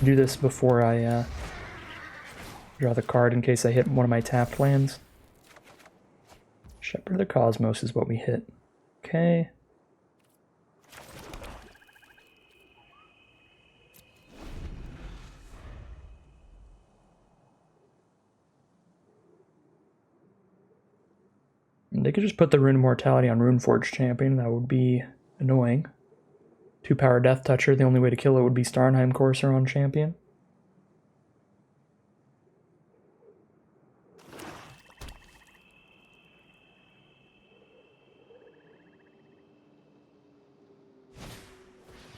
Do this before I draw the card in case I hit one of my tapped lands. Shepherd of the Cosmos is what we hit. Okay. They could just put the Rune of Mortality on Runeforge Champion. That would be annoying. 2-power Death Toucher. The only way to kill it would be Starnheim Courser on Champion.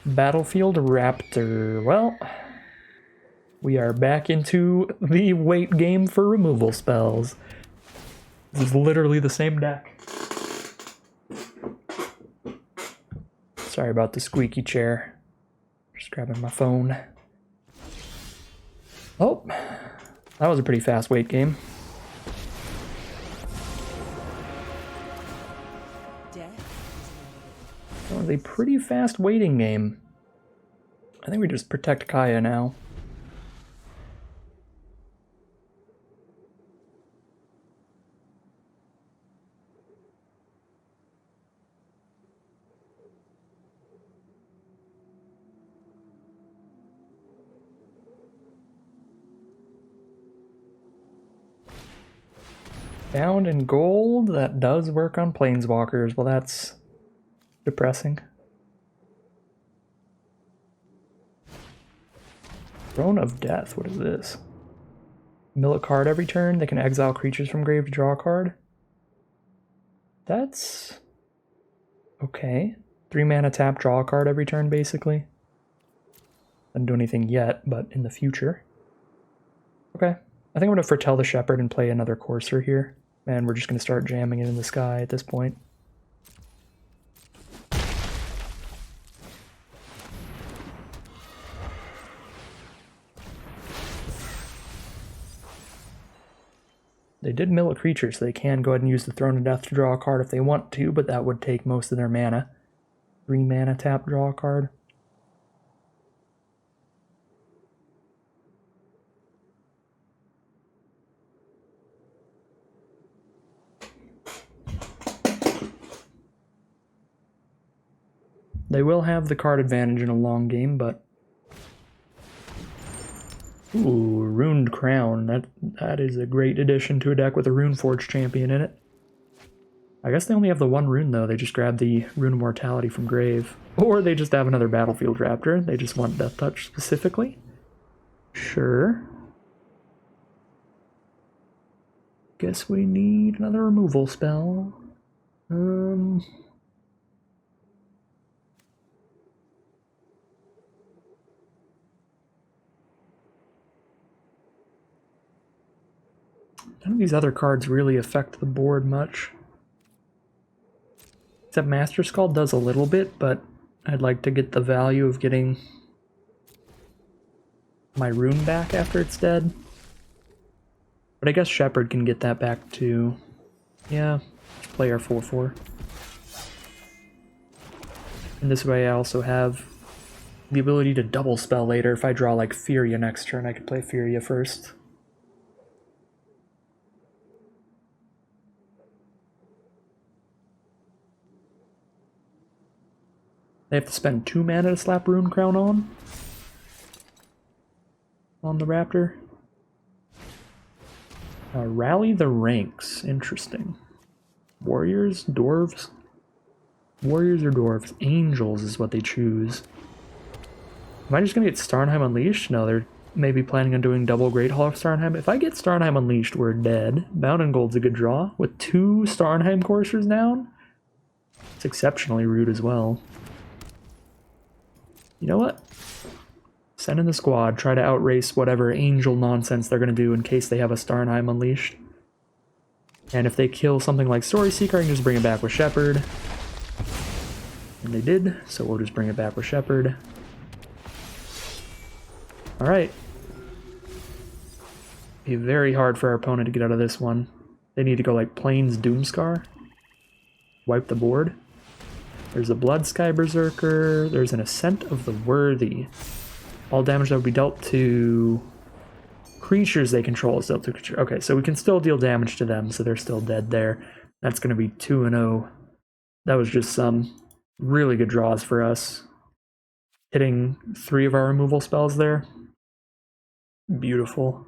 Battlefield Raptor. Well, we are back into the wait game for removal spells. This is literally the same deck. Sorry about the squeaky chair. Just grabbing my phone. Oh, that was a pretty fast wait game. That was a pretty fast waiting game. I think we just protect Kaya now. Bound in Gold, that does work on Planeswalkers. Well, that's depressing. Throne of Death, what is this? Mill a card every turn, they can exile creatures from grave to draw a card. That's okay. 3 mana tap, draw a card every turn, basically. Doesn't do anything yet, but in the future. Okay. I think I'm going to foretell the Shepherd and play another Courser here. And we're just going to start jamming it in the sky at this point. They did mill a creature, so they can go ahead and use the Throne of Death to draw a card if they want to, but that would take most of their mana. 3 mana tap, draw a card. They will have the card advantage in a long game, but... Ooh, Runed Crown. That is a great addition to a deck with a Runeforge champion in it. I guess they only have the one rune, though. They just grab the Rune of Mortality from Grave. Or they just have another Battlefield Raptor. They just want Death Touch specifically. Sure. Guess we need another removal spell. None of these other cards really affect the board much. Except Master Skull does a little bit, but I'd like to get the value of getting my rune back after it's dead. But I guess Shepherd can get that back too. Yeah, let's play our 4/4. And this way I also have the ability to double spell later. If I draw like Furia next turn, I could play Furia first. They have to spend 2 mana to slap Rune Crown on the Raptor. Rally the ranks. Interesting. Warriors? Dwarves? Warriors or dwarves? Angels is what they choose. Am I just going to get Starnheim Unleashed? No, they're maybe planning on doing double Great Hall of Starnheim. If I get Starnheim Unleashed, we're dead. Bound and Gold's a good draw. With 2 Starnheim coursers down, it's exceptionally rude as well. You know what? Send in the squad, try to outrace whatever angel nonsense they're going to do in case they have a Starnheim Unleashed. And if they kill something like Story Seeker, I can just bring it back with Shepherd. And they did, so we'll just bring it back with Shepherd. Alright. Be very hard for our opponent to get out of this one. They need to go like Plains Doomscar. Wipe the board. There's a Blood Sky Berserker. There's an Ascent of the Worthy. All damage that would be dealt to creatures they control is dealt to creatures. Okay, so we can still deal damage to them, so they're still dead there. That's going to be 2-0. That was just some really good draws for us. Hitting 3 of our removal spells there. Beautiful.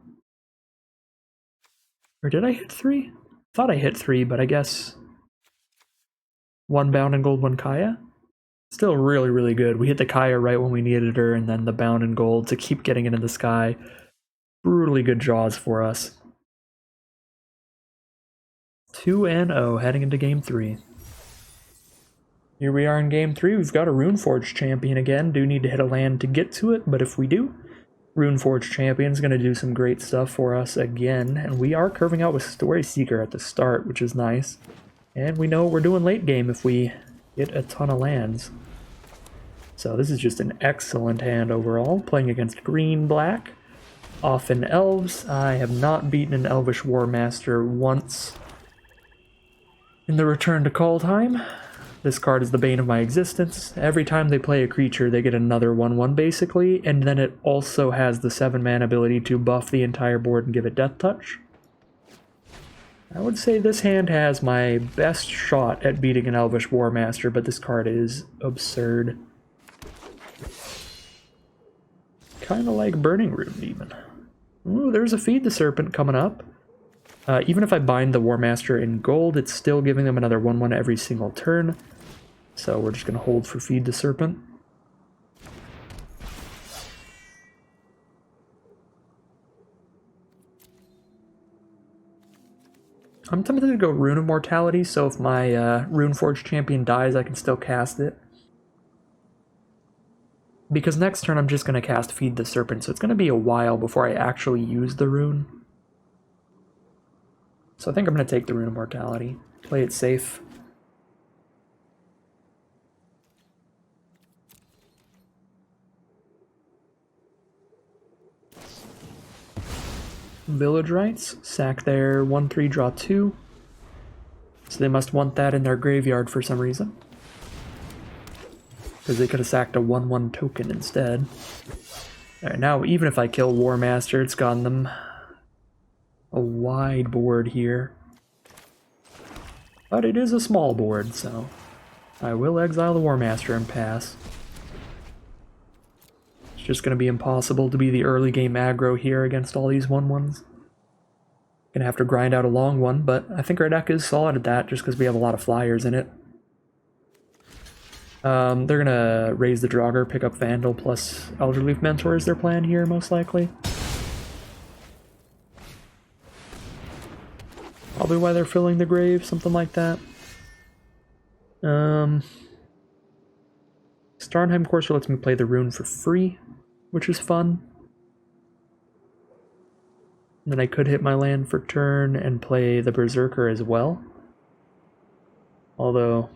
Or did I hit 3? Thought I hit 3, but I guess 1 Bound and Gold, 1 Kaya. Still really, really good. We hit the Kaya right when we needed her, and then the Bound and Gold to keep getting into the sky. Brutally good draws for us. 2-0 heading into game 3. Here we are in game 3. We've got a Runeforge champion again. Do need to hit a land to get to it, but if we do, Runeforge champion's going to do some great stuff for us again. And we are curving out with Story Seeker at the start, which is nice. And we know we're doing late game if we get a ton of lands. So this is just an excellent hand overall, playing against green-black. Often elves. I have not beaten an Elvish War Master once in the Return to Kaldheim. This card is the bane of my existence. Every time they play a creature, they get another 1/1 basically, and then it also has the 7-mana ability to buff the entire board and give it Death Touch. I would say this hand has my best shot at beating an Elvish War Master, but this card is absurd. Kind of like Burning Rune, even. Ooh, there's a Feed the Serpent coming up. Even if I bind the War Master in gold, it's still giving them another 1/1 every single turn. So we're just going to hold for Feed the Serpent. I'm tempted to go Rune of Mortality, so if my Runeforge champion dies, I can still cast it. Because next turn I'm just going to cast Feed the Serpent, so it's going to be a while before I actually use the rune. So I think I'm going to take the Rune of Mortality. Play it safe. Village Rites. Sack their 1/3, draw 2. So they must want that in their graveyard for some reason. Because they could have sacked a 1/1 token instead. Alright, now even if I kill War Master, it's gotten them a wide board here. But it is a small board, so I will exile the War Master and pass. It's just going to be impossible to be the early game aggro here against all these 1/1s. Gonna have to grind out a long one, but I think our deck is solid at that just because we have a lot of flyers in it. They're gonna raise the Draugr, pick up Vandal plus Elderleaf Mentor is their plan here, most likely. Probably why they're filling the grave, something like that. Starnheim Courser lets me play the rune for free, which is fun. And then I could hit my land for turn and play the Berserker as well. Although,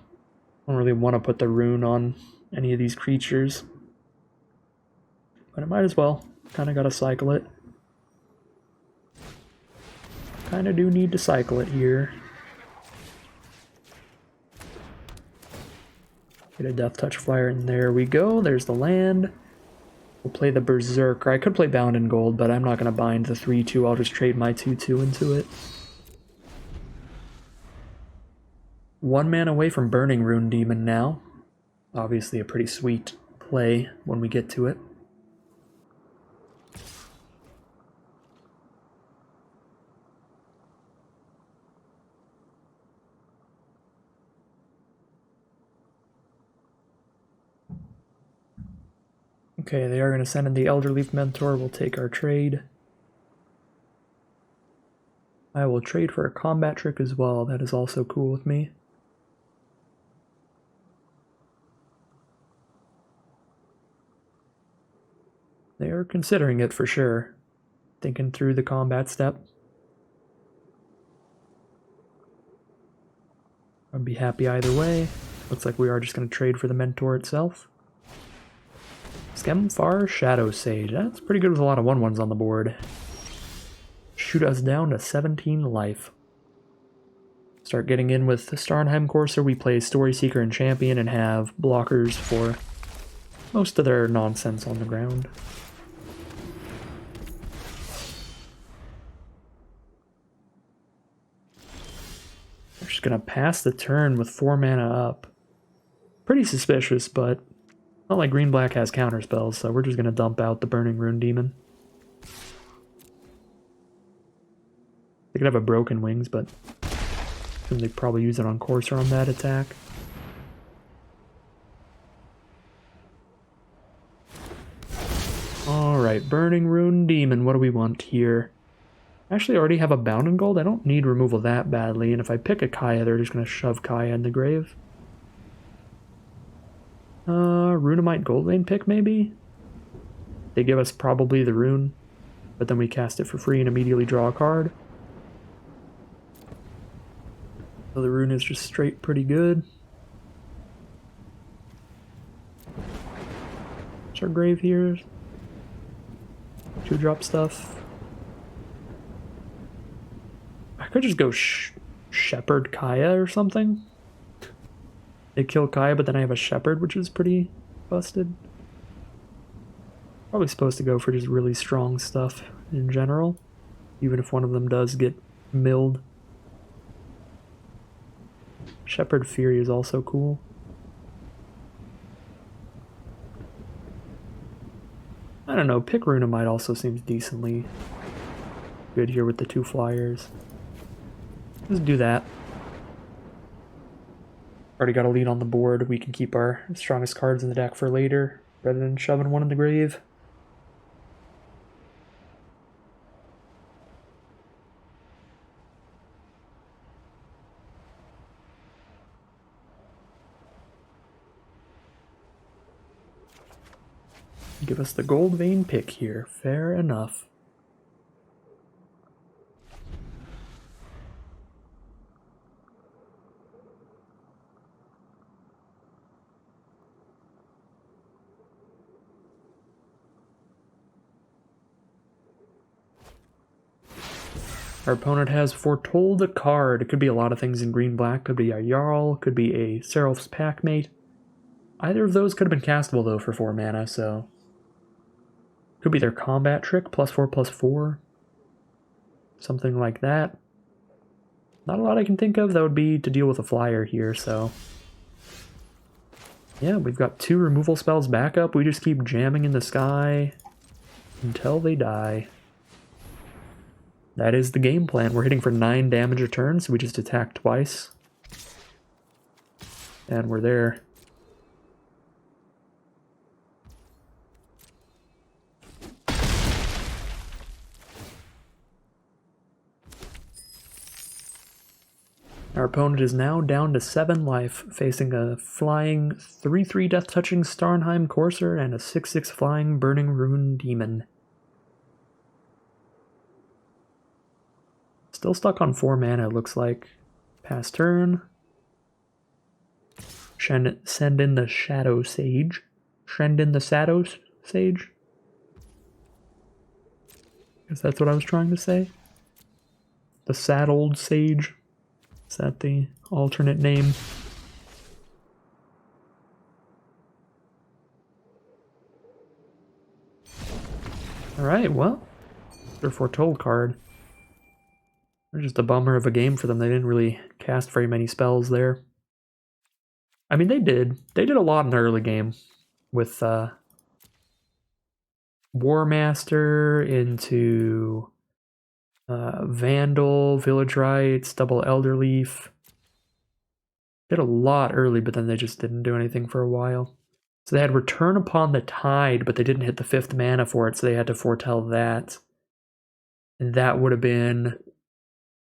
I don't really want to put the rune on any of these creatures. But I might as well. Kinda gotta cycle it. Kinda do need to cycle it here. Get a Death Touch Flyer, and there we go. There's the land. We'll play the Berserker. I could play Bound in Gold, but I'm not going to bind the 3/2. I'll just trade my 2/2 into it. 1 mana away from Burning Rune Demon now. Obviously a pretty sweet play when we get to it. Okay, they are going to send in the Elderleaf Mentor. We'll take our trade. I will trade for a combat trick as well. That is also cool with me. They are considering it for sure. Thinking through the combat step. I'd be happy either way. Looks like we are just going to trade for the Mentor itself. Skemfar Shadow Sage. That's pretty good with a lot of 1/1s on the board. Shoot us down to 17 life. Start getting in with the Starnheim Courser. We play Story Seeker and Champion and have blockers for most of their nonsense on the ground. We're just gonna pass the turn with 4 mana up. Pretty suspicious, but not like green-black has counter spells, so we're just gonna dump out the Burning Rune Demon. They could have a Broken Wings, but they probably use it on Courser on that attack. Alright, Burning Rune Demon, what do we want here? I actually already have a Bound in Gold. I don't need removal that badly, and if I pick a Kaya, they're just going to shove Kaya in the grave. Runemite Goldvein pick, maybe? They give us probably the rune, but then we cast it for free and immediately draw a card. So the rune is just straight pretty good. What's our grave here? 2-drop stuff. I could just go Shepherd Kaya or something. They kill Kaya, but then I have a Shepherd, which is pretty busted. Probably supposed to go for just really strong stuff in general, even if one of them does get milled. Shepherd Fury is also cool. I don't know, pick Runemite also seems decently good here with the 2 flyers. Let's do that. Already got a lead on the board. We can keep our strongest cards in the deck for later, rather than shoving one in the grave. Give us the Goldvein pick here. Fair enough. Our opponent has foretold a card. It could be a lot of things in green-black. Could be a Jarl, could be a Seraph's Packmate. Either of those could have been castable though for 4 mana, so... Could be their combat trick, +4/+4. Something like that. Not a lot I can think of. That would be to deal with a flyer here, so... Yeah, we've got 2 removal spells back up. We just keep jamming in the sky until they die. That is the game plan. We're hitting for 9 damage a turn, so we just attack twice. And we're there. Our opponent is now down to 7 life, facing a flying 3/3 death-touching Starnheim Courser and a 6/6 flying Burning Rune Demon. Still stuck on 4 mana, it looks like. Pass turn. Send in the Shadow Sage. Send in the Shadow Sage? Guess that's what I was trying to say. The Saddled Sage. Is that the alternate name? Alright, well, their Foretold card. They're just a bummer of a game for them. They didn't really cast very many spells there. I mean, they did. They did a lot in the early game with War Master into Vandal, Village Rites, double Elderleaf. Did a lot early, but then they just didn't do anything for a while. So they had Return Upon the Tide, but they didn't hit the 5th mana for it, so they had to foretell that. And that would have been,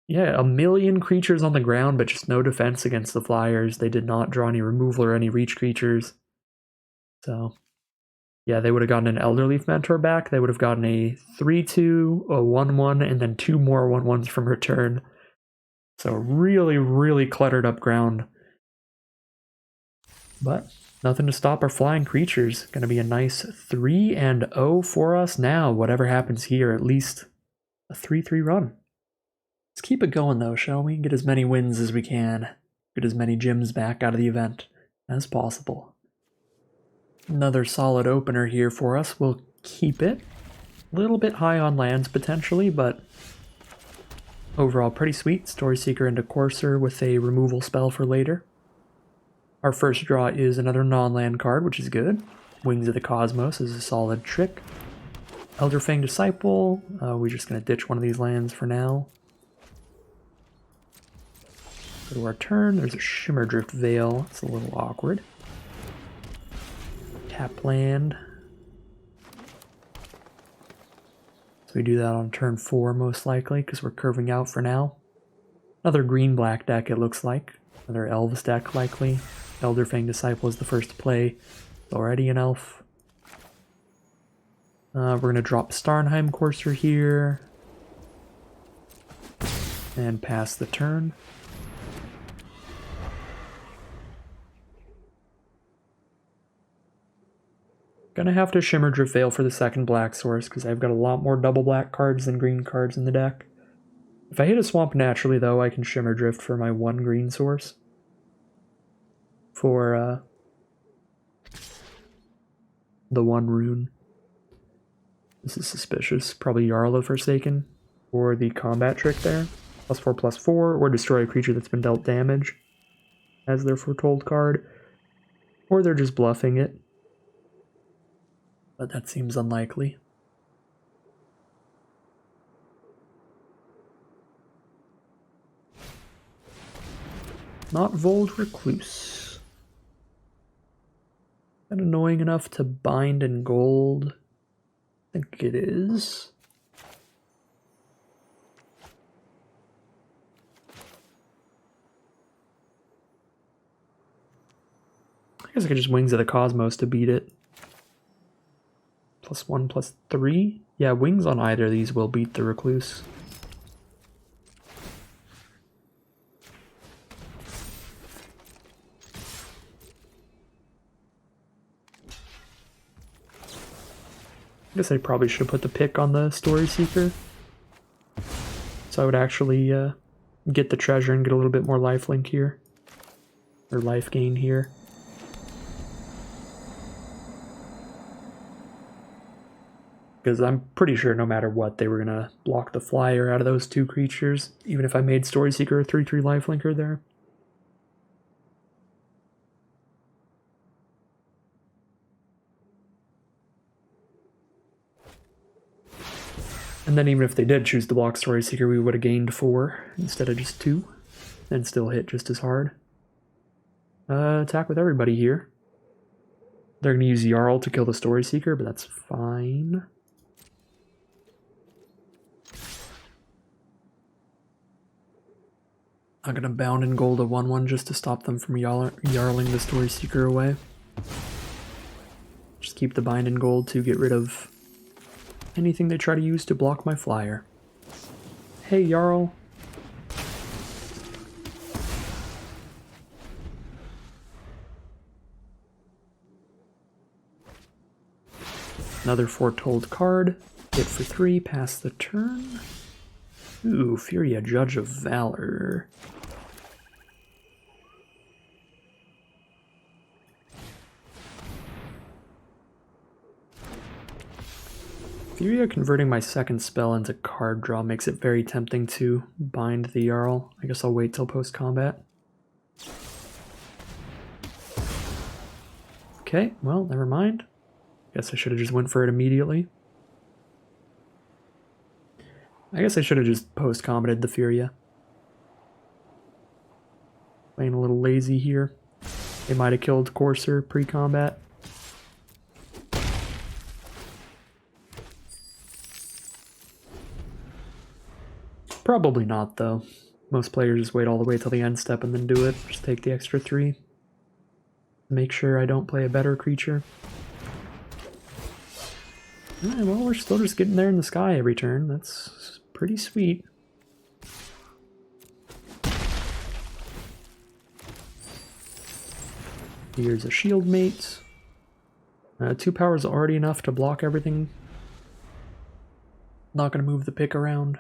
yeah, 1,000,000 creatures on the ground, but just no defense against the flyers. They did not draw any removal or any reach creatures. So, yeah, they would have gotten an Elderleaf Mentor back. They would have gotten a 3/2, a 1/1, and then 2 more 1/1s from return. So really, really cluttered up ground. But nothing to stop our flying creatures. Going to be a nice 3-0 for us now. Whatever happens here, at least a 3-3 run. Let's keep it going though, shall we? Get as many wins as we can. Get as many gems back out of the event as possible. Another solid opener here for us. We'll keep it. A little bit high on lands potentially, but overall pretty sweet. Storyseeker into Courser with a removal spell for later. Our first draw is another non-land card, which is good. Wings of the Cosmos is a solid trick. Elderfang Disciple. We're just going to ditch one of these lands for now. Go to our turn. There's a Shimmerdrift Veil. It's a little awkward. Tap land. So we do that on turn 4 most likely, because we're curving out for now. Another green-black deck, it looks like. Another Elves deck, likely. Elderfang Disciple is the first to play. It's already an elf. We're going to drop Starnheim Courser here. And pass the turn. Gonna have to Shimmerdrift Veil for the second black source, because I've got a lot more double black cards than green cards in the deck. If I hit a swamp naturally, though, I can Shimmerdrift for my 1 green source. For the 1 rune. This is suspicious. Probably Jarl of Forsaken for the combat trick there. +4/+4, or destroy a creature that's been dealt damage as their Foretold card. Or they're just bluffing it. But that seems unlikely. Not Vold Recluse. Is that annoying enough to bind in gold? I think it is. I guess I could just Wings of the Cosmos to beat it. +1/+3? Yeah, Wings on either of these will beat the Recluse. I guess I probably should have put the pick on the Storyseeker. So I would actually get the treasure and get a little bit more lifelink here. Or life gain here. Because I'm pretty sure no matter what, they were going to block the flyer out of those 2 creatures, even if I made Storyseeker a 3/3 lifelinker there. And then even if they did choose to block Story Seeker, we would have gained 4 instead of just 2, and still hit just as hard. Attack with everybody here. They're going to use Jarl to kill the Story Seeker, but that's fine. I'm going to bound in gold a 1/1 just to stop them from Jarling the Story Seeker away. Just keep the bind in gold to get rid of anything they try to use to block my flyer. Hey, Jarl. Another Foretold card. Hit for 3, pass the turn. Ooh, Furia, Judge of Valor. Furia converting my second spell into card draw makes it very tempting to bind the Jarl. I guess I'll wait till post-combat. Okay, well, never mind. Guess I should have just went for it immediately. I guess I should have just post-combated the Furia. Playing a little lazy here. They might have killed Courser pre-combat. Probably not, though. Most players just wait all the way till the end step and then do it. Just take the extra 3. Make sure I don't play a better creature. Alright, well, we're still just getting there in the sky every turn. That's pretty sweet. Here's a shield mate. 2 power is already enough to block everything. Not going to move the pick around.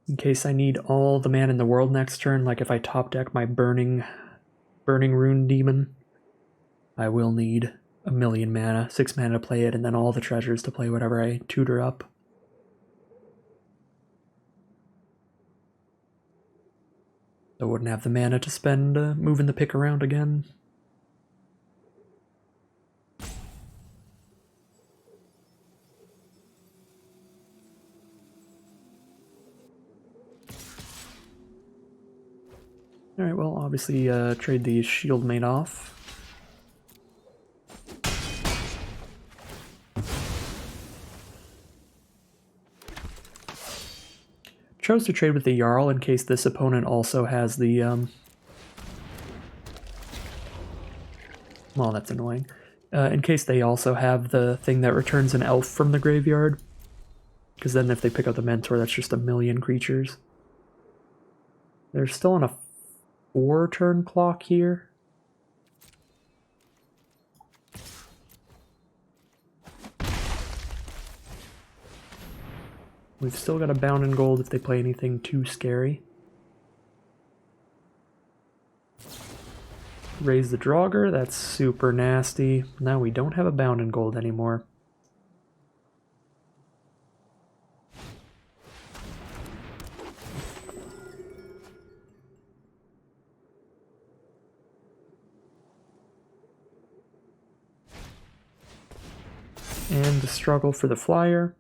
In case I need all the mana in the world next turn, like if I top deck my Burning Rune Demon, I will need 1,000,000 mana, 6 mana to play it, and then all the treasures to play whatever I tutor up. I wouldn't have the mana to spend moving the pick around again. Alright, well, obviously trade the shield mate off. Chose to trade with the Jarl in case this opponent also has the, well, that's annoying. In case they also have the thing that returns an elf from the graveyard. Because then if they pick up the Mentor, that's just 1,000,000 creatures. They're still on a 4-turn clock here. We've still got a bound in gold if they play anything too scary. Raise the Draugr, that's super nasty. Now we don't have a bound in gold anymore. And the struggle for the flyer.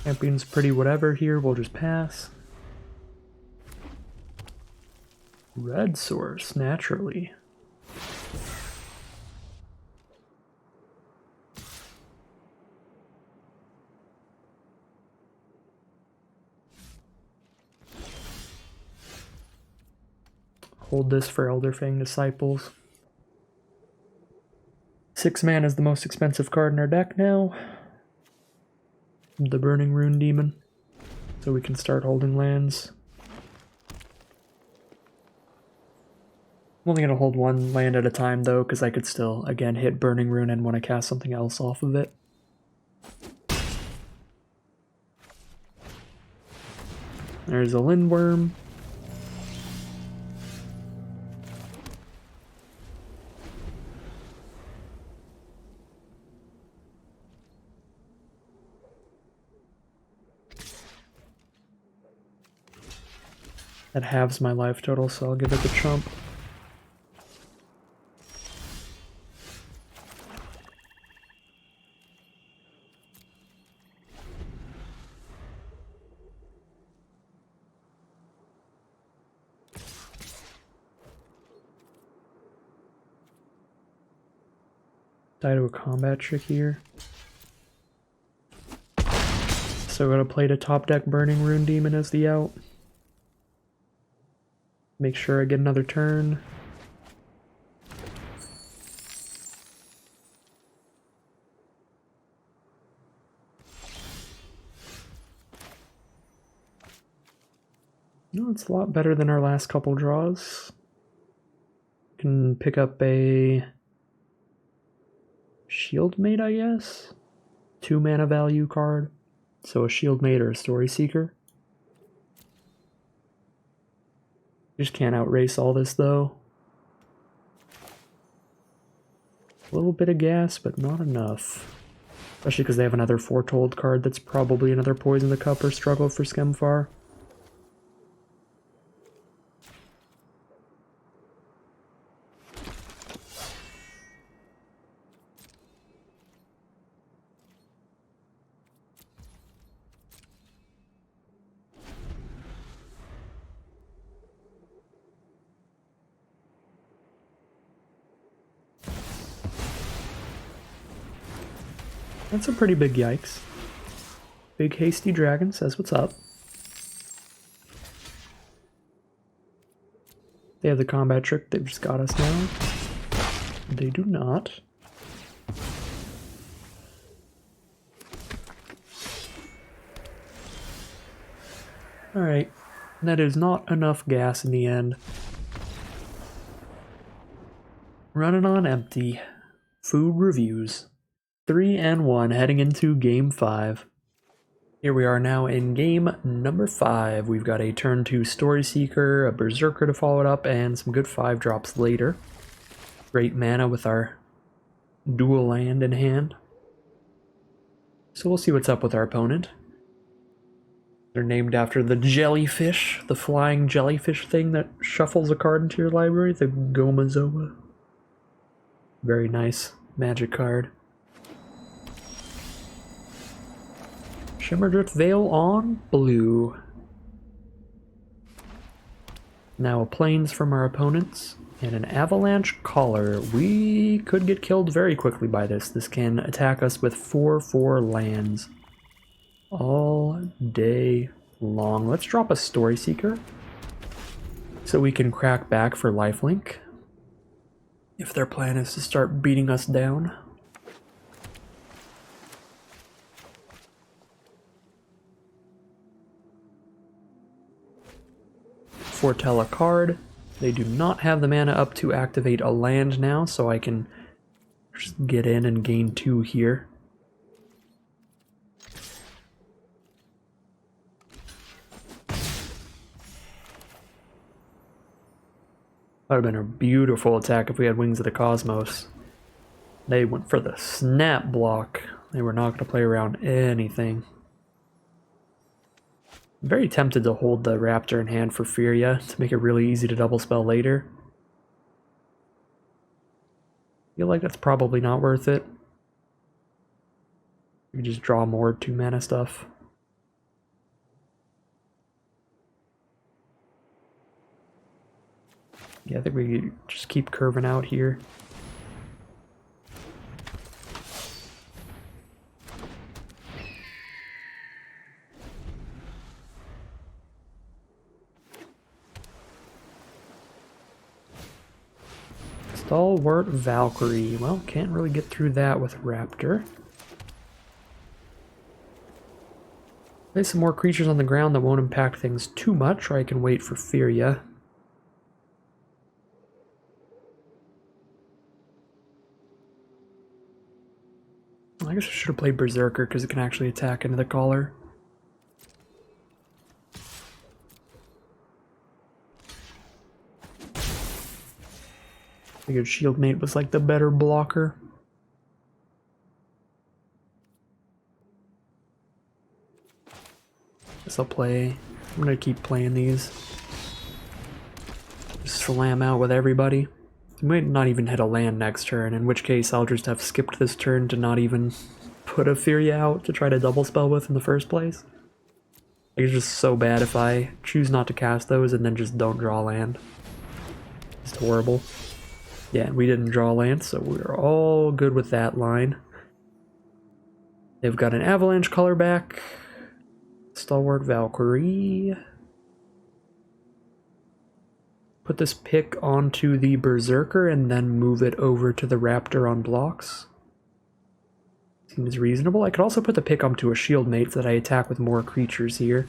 Champion's pretty whatever here, we'll just pass. Red source, naturally. Hold this for Elderfang Disciples. 6 mana is the most expensive card in our deck now. The Burning Rune Demon. So we can start holding lands. I'm only going to hold 1 land at a time though, because I could still, again, hit Burning Rune and want to cast something else off of it. There's a Lindworm. That halves my life total, so I'll give it the chump. Die to a combat trick here. So I'm gonna play the top deck Burning Rune Demon as the out. Make sure I get another turn. No, it's a lot better than our last couple draws. Can pick up a Shield Mate, I guess? 2 mana value card. So a Shield Mate or a Story Seeker. Just can't outrace all this though. A little bit of gas, but not enough. Especially because they have another Foretold card that's probably another Poison the Cup or Struggle for Skemfar. That's a pretty big yikes. Big Hasty Dragon says what's up. They have the combat trick, they've just got us now. They do not. Alright, that is not enough gas in the end. Running on empty. Food reviews. 3-1 heading into game 5. Here we are now in game number 5. We've got a turn 2 Story Seeker, a Berserker to follow it up, and some good 5 drops later. Great mana with our dual land in hand. So we'll see what's up with our opponent. They're named after the jellyfish, the flying jellyfish thing that shuffles a card into your library, the Gomazoa. Very nice magic card. Shimmerdrift Veil on blue. Now a Plains from our opponents, and an Avalanche Caller. We could get killed very quickly by this. This can attack us with 4/4 lands all day long. Let's drop a Story Seeker so we can crack back for lifelink if their plan is to start beating us down. Foretell a card. They do not have the mana up to activate a land now, so I can just get in and gain 2 here. That would have been a beautiful attack if we had Wings of the Cosmos. They went for the snap block. They were not going to play around anything. I'm very tempted to hold the Raptor in hand for Furia to make it really easy to double spell later. Feel like that's probably not worth it. We can just draw more 2 mana stuff. Yeah, I think we just keep curving out here. Stalwart Valkyrie. Well, can't really get through that with Raptor. Place some more creatures on the ground that won't impact things too much, or I can wait for Furia. I guess I should have played Berserker because it can actually attack into the Caller. I figured Shield Mate was like the better blocker. Guess I'll play. I'm gonna keep playing these. slam out with everybody. We might not even hit a land next turn, in which case I'll just have skipped this turn to not even put a Furia out to try to double spell with in the first place. It's just so bad if I choose not to cast those and then just don't draw land. It's horrible. Yeah, we didn't draw land, so we're all good with that line. They've got an Avalanche color back. Stalwart Valkyrie. Put this pick onto the Berserker and then move it over to the Raptor on blocks. Seems reasonable. I could also put the pick onto a shield mate so that I attack with more creatures here.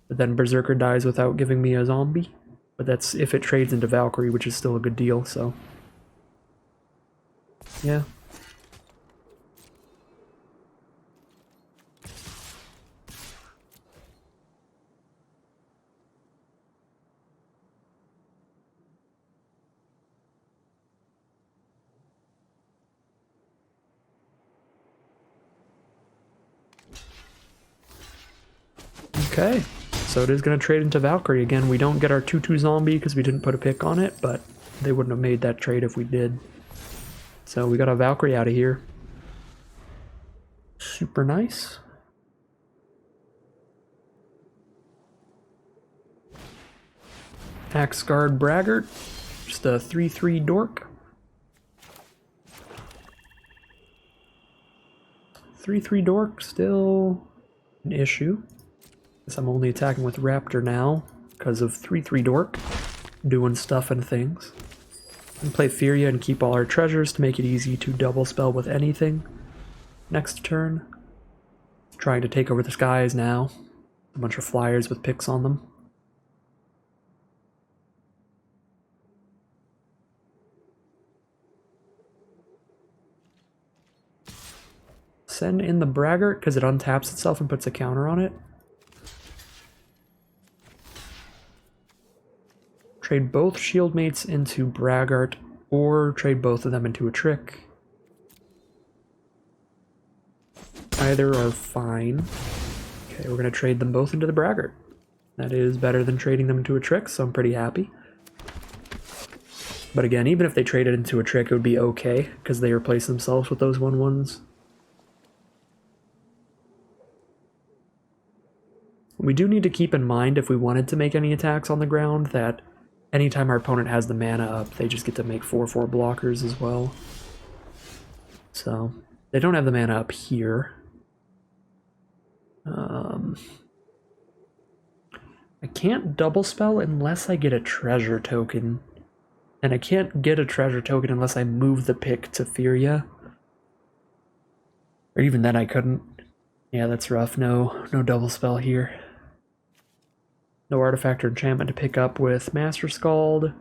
But then Berserker dies without giving me a zombie. But that's if it trades into Valkyrie, which is still a good deal, so... yeah. Okay, so it is going to trade into Valkyrie again. We don't get our 2/2 zombie because we didn't put a pick on it, but they wouldn't have made that trade if we did. So we got a Valkyrie out of here. Super nice. Axgard Braggart, just a 3/3 dork. 3/3 dork, still an issue. Guess I'm only attacking with Raptor now because of 3/3 dork doing stuff and things. And play Furia and keep all our treasures to make it easy to double spell with anything. Next turn. Trying to take over the skies now. A bunch of flyers with picks on them. Send in the Braggart because it untaps itself and puts a counter on it. Trade both shield mates into Braggart, or trade both of them into a trick. Either are fine. Okay, we're going to trade them both into the Braggart. That is better than trading them into a trick, so I'm pretty happy. But again, even if they traded into a trick, it would be okay, because they replace themselves with those 1/1s. We do need to keep in mind, if we wanted to make any attacks on the ground, that anytime our opponent has the mana up, they just get to make 4/4 blockers as well. So, they don't have the mana up here. I can't double spell unless I get a treasure token. And I can't get a treasure token unless I move the pick to Furia. Or even then I couldn't. Yeah, that's rough. No double spell here. No artifact or enchantment to pick up with Master Scald.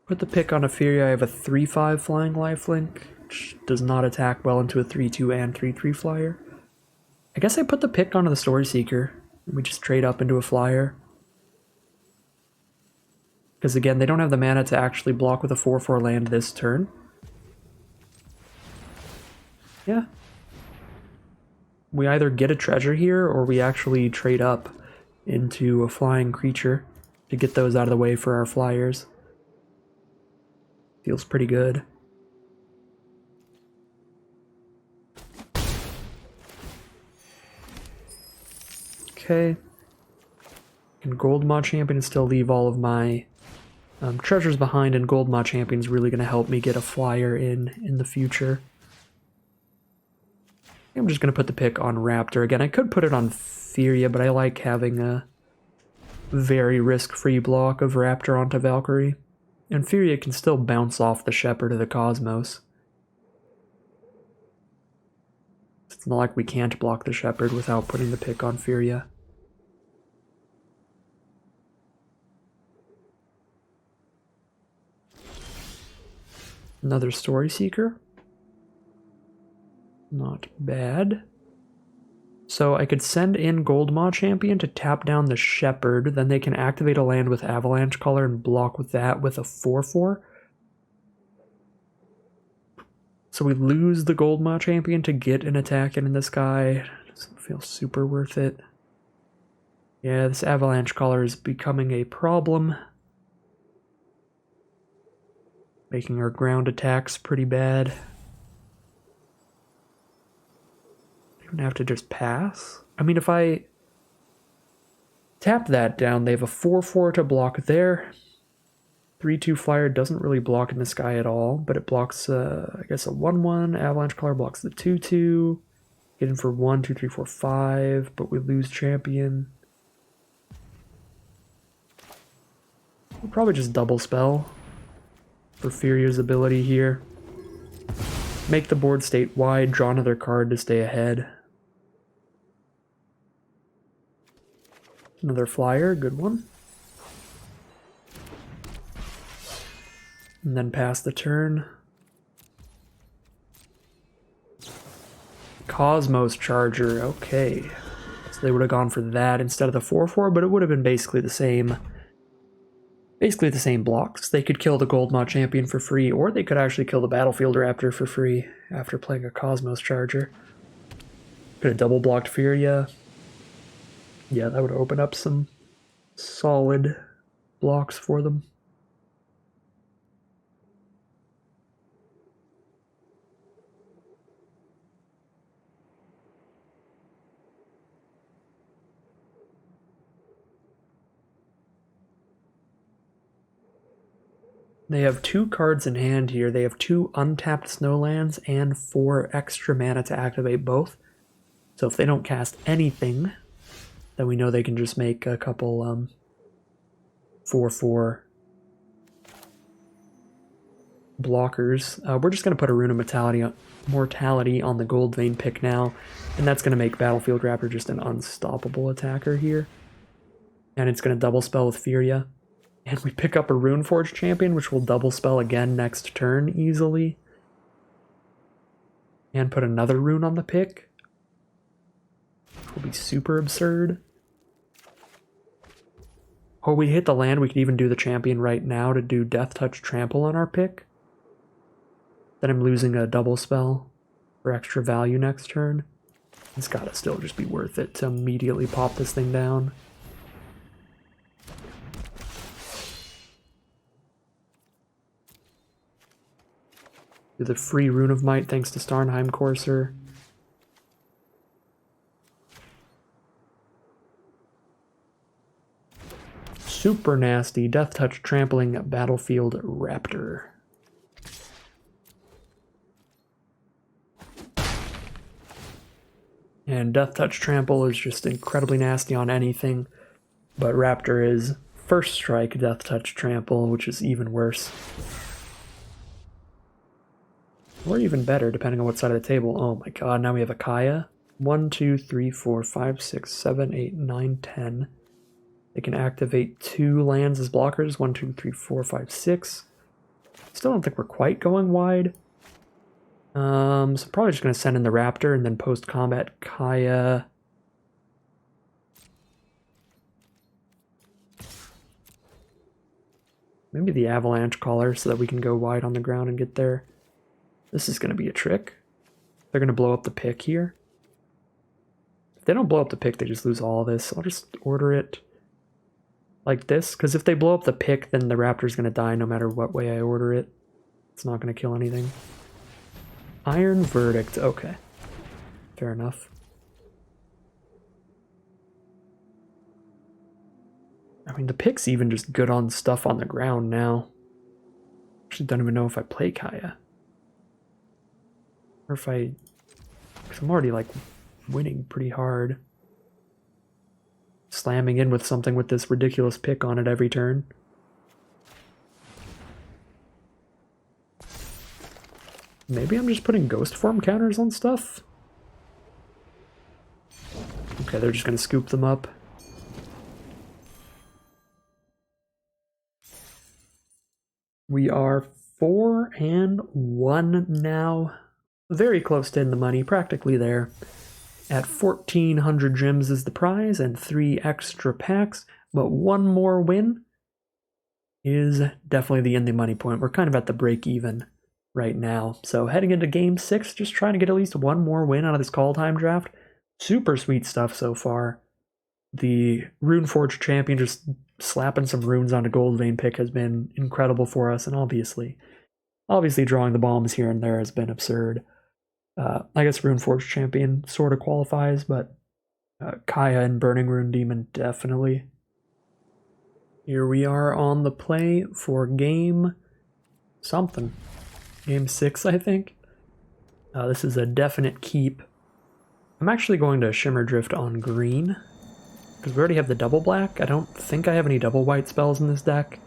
Put the pick on a Furia. I have a 3/5 flying lifelink, which does not attack well into a 3/2 and 3/3 flyer. I guess I put the pick onto the Story Seeker. We just trade up into a flyer. Because again, they don't have the mana to actually block with a 4/4 land this turn. Yeah. We either get a treasure here, or we actually trade up into a flying creature to get those out of the way for our flyers. Feels pretty good. Okay. And Goldmaw Champion still leave all of my treasures behind, and Goldmaw Champion's really going to help me get a flyer in the future. I'm just going to put the pick on Raptor. Again, I could put it on Furia, but I like having a very risk-free block of Raptor onto Valkyrie. And Furia can still bounce off the Shepherd of the Cosmos. It's not like we can't block the Shepherd without putting the pick on Furia. Another Story Seeker. Not bad. So I could send in Goldmaw Champion to tap down the Shepherd, then they can activate a land with Avalanche Color and block with that with a 4/4. So we lose the Goldmaw champion to get an attack in this guy. Doesn't feel super worth it. Yeah, this Avalanche Caller is becoming a problem. Making our ground attacks pretty bad. I'm gonna have to just pass. I mean, if I tap that down, they have a 4/4 to block there. 3/2 flyer doesn't really block in the sky at all, but it blocks, I guess, a 1/1. Avalanche Caller blocks the 2/2. Get in for 1, 2, 3, 4, 5, but we lose champion. We'll probably just double spell for Furia's ability here. Make the board state wide, draw another card to stay ahead. Another flyer, good one. And then pass the turn. Cosmos Charger, okay. So they would have gone for that instead of the 4/4, but it would have been basically the same. Basically the same blocks. They could kill the Goldmaw champion for free, or they could actually kill the Battlefield Raptor for free after playing a Cosmos Charger. Could have double blocked Furia. Yeah, that would open up some solid blocks for them. They have 2 cards in hand here. They have 2 untapped Snowlands and 4 extra mana to activate both. So if they don't cast anything, then we know they can just make a couple 4/4 blockers. We're just going to put a Rune of Mortality on the Gold Vein pick now, and that's going to make Battlefield Raptor just an unstoppable attacker here. And it's going to double spell with Furia. And we pick up a Runeforge champion, which will double spell again next turn easily. And put another rune on the pick. Which will be super absurd. Oh, we hit the land. We could even do the champion right now to do Death Touch Trample on our pick. Then I'm losing a double spell for extra value next turn. It's gotta still just be worth it to immediately pop this thing down. Do the free Rune of Might thanks to Starnheim Courser. Super nasty Death Touch Trampling Battlefield Raptor. And Death Touch Trample is just incredibly nasty on anything, but Raptor is First Strike Death Touch Trample, which is even worse. Or even better, depending on what side of the table. Oh my god, now we have a Kaya. 1, 2, 3, 4, 5, 6, 7, 8, 9, 10. They can activate 2 lands as blockers. 1, 2, 3, 4, 5, 6. Still don't think we're quite going wide. So probably just going to send in the Raptor and then post-combat Kaya. Maybe the Avalanche Caller so that we can go wide on the ground and get there. This is going to be a trick. They're going to blow up the pick here. If they don't blow up the pick, they just lose all this. I'll just order it like this, because if they blow up the pick, then the Raptor's going to die no matter what way I order it. It's not going to kill anything. Iron Verdict. Okay. Fair enough. I mean, the pick's even just good on stuff on the ground now. Actually, don't even know if I play Kaya. Or if I... Because I'm already, like, winning pretty hard. Slamming in with something with this ridiculous pick on it every turn. Maybe I'm just putting ghost form counters on stuff? Okay, they're just going to scoop them up. We are 4-1 now. Very close to in the money, practically there. At 1,400 gems is the prize and 3 extra packs, but 1 more win is definitely the in the money point. We're kind of at the break even right now. So heading into game 6, just trying to get at least one more win out of this Kaldheim draft. Super sweet stuff so far. The Runeforged champion just slapping some runes on a gold vein pick has been incredible for us, and obviously drawing the bombs here and there has been absurd. I guess Runeforged champion sort of qualifies, but Kaya and Burning Rune Demon definitely. Here we are on the play for game something. Game 6, I think. This is a definite keep. I'm actually going to Shimmer Drift on green, because we already have the double black. I don't think I have any double white spells in this deck.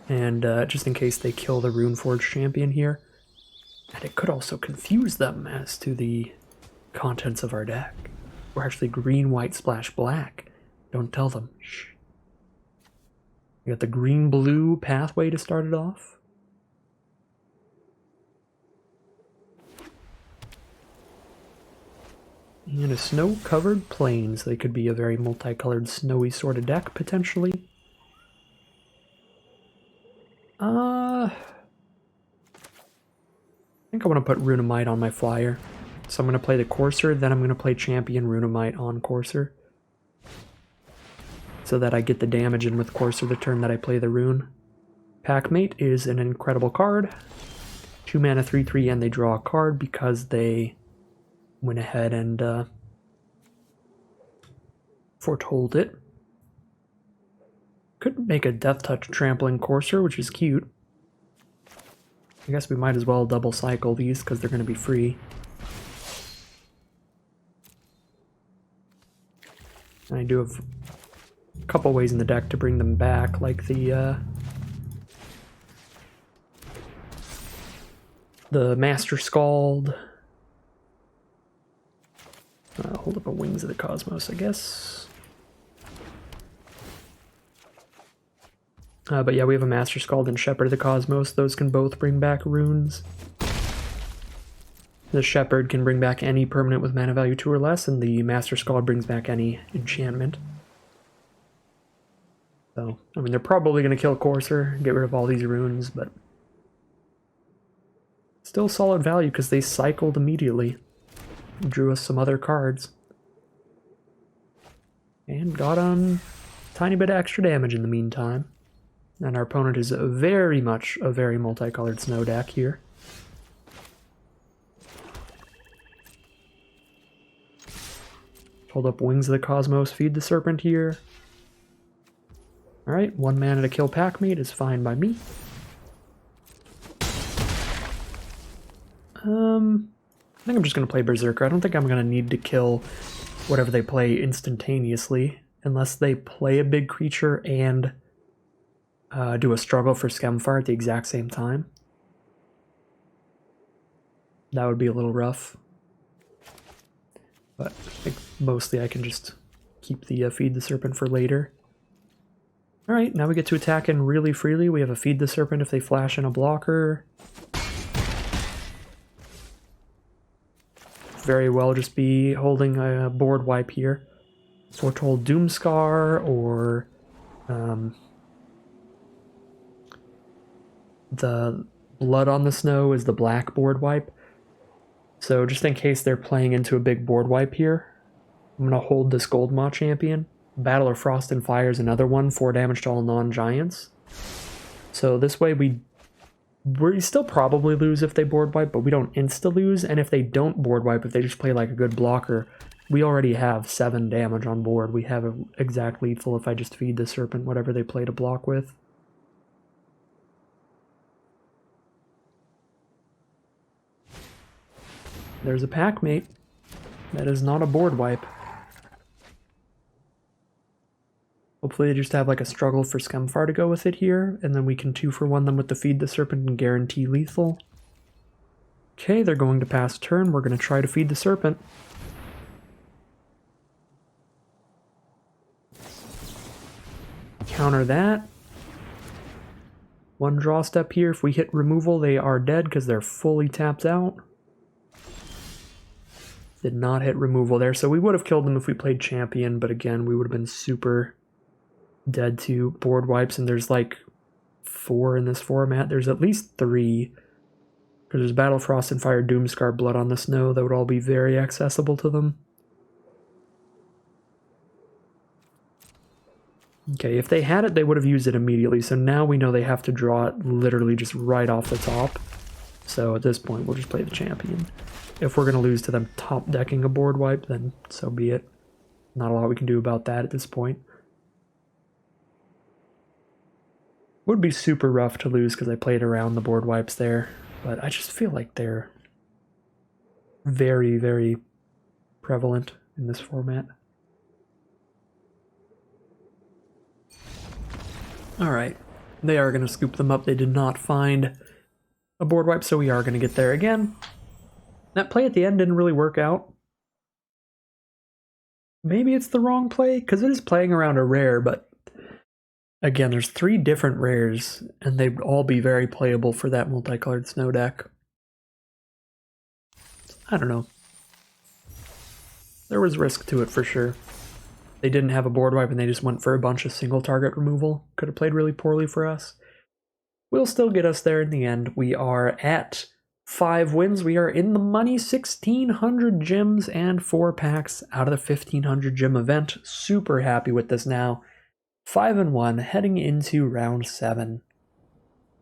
And just in case they kill the Runeforged champion here. And it could also confuse them as to the contents of our deck. We're actually green, white, splash, black. Don't tell them. Shh. We got the green-blue pathway to start it off. And a snow-covered plains. They could be a very multicolored, snowy sort of deck, potentially. I think I want to put Runamite on my flyer. So I'm going to play the Courser, then I'm going to play Champion Runamite on Courser. So that I get the damage in with Courser the turn that I play the rune. Packmate is an incredible card. 2 mana, 3/3, and they draw a card because they went ahead and foretold it. Could make a Death Touch Trampling Courser, which is cute. I guess we might as well double cycle these because they're going to be free. And I do have a couple ways in the deck to bring them back, like the Master Scald. Hold up a Wings of the Cosmos, I guess. But yeah, we have a Master Scald and Shepherd of the Cosmos. Those can both bring back runes. The Shepherd can bring back any permanent with mana value 2 or less, and the Master Scald brings back any enchantment. So, I mean, they're probably going to kill Courser, get rid of all these runes, but still solid value because they cycled immediately. Drew us some other cards. And got on a tiny bit of extra damage in the meantime. And our opponent is very much a very multicolored snow deck here. Hold up Wings of the Cosmos, feed the Serpent here. Alright, 1 mana to kill Packmate is fine by me. I think I'm just going to play Berserker. I don't think I'm going to need to kill whatever they play instantaneously, unless they play a big creature and do a struggle for Skemfire at the exact same time. That would be a little rough. But I think mostly I can just keep the Feed the Serpent for later. Alright, now we get to attack in really freely. We have a Feed the Serpent if they flash in a blocker. Very well just be holding a board wipe here. Foretold Doomscar or the Blood on the Snow is the black board wipe. So just in case they're playing into a big board wipe here, I'm going to hold this Goldmaw champion. Battle of Frost and Fire is another one, 4 damage to all non-giants. So this way we still probably lose if they board wipe, but we don't insta-lose, and if they don't board wipe, if they just play like a good blocker, we already have 7 damage on board. We have an exact lethal if I just feed the Serpent whatever they play to block with. There's a Packmate. That is not a board wipe. Hopefully they just have like a struggle for Skemfire to go with it here, and then we can 2-for-1 them with the Feed the Serpent and guarantee lethal. Okay, they're going to pass turn. We're going to try to Feed the Serpent. Counter that. 1 draw step here. If we hit removal, they are dead because they're fully tapped out. Did not hit removal there, so we would have killed them if we played Champion, but again, we would have been super dead to board wipes, and there's like 4 in this format. There's at least 3 Because there's Battle Frost and Fire, Doomscar, Blood on the Snow. That would all be very accessible to them. Okay, if they had it, they would have used it immediately. So now we know they have to draw it literally just right off the top. So at this point, we'll just play the champion. If we're going to lose to them top decking a board wipe, then so be it. Not a lot we can do about that at this point. Would be super rough to lose because I played around the board wipes there. But I just feel like they're very, very prevalent in this format. Alright, they are going to scoop them up. They did not find a board wipe, so we are going to get there again. That play at the end didn't really work out. Maybe it's the wrong play, because it is playing around a rare, but again, there's 3 different rares, and they'd all be very playable for that multicolored snow deck. I don't know. There was risk to it for sure. They didn't have a board wipe and they just went for a bunch of single target removal. Could have played really poorly for us. Will still get us there in the end. We are at 5 wins. We are in the money, 1,600 gems and 4 packs out of the 1,500 gem event. Super happy with this now. 5-1 heading into round 7.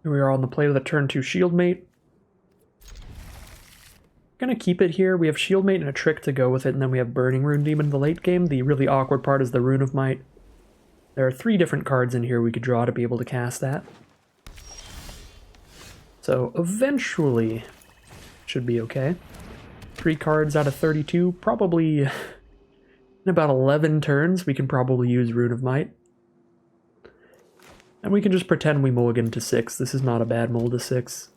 Here we are on the play with a turn 2 Shieldmate. Gonna keep it here. We have Shieldmate and a trick to go with it, and then we have Burning Rune Demon in the late game. The really awkward part is the Rune of Might. There are 3 different cards in here we could draw to be able to cast that. So eventually should be okay. 3 cards out of 32, probably in about 11 turns we can probably use Rune of Might. And we can just pretend we mulligan to 6. This is not a bad mull to 6.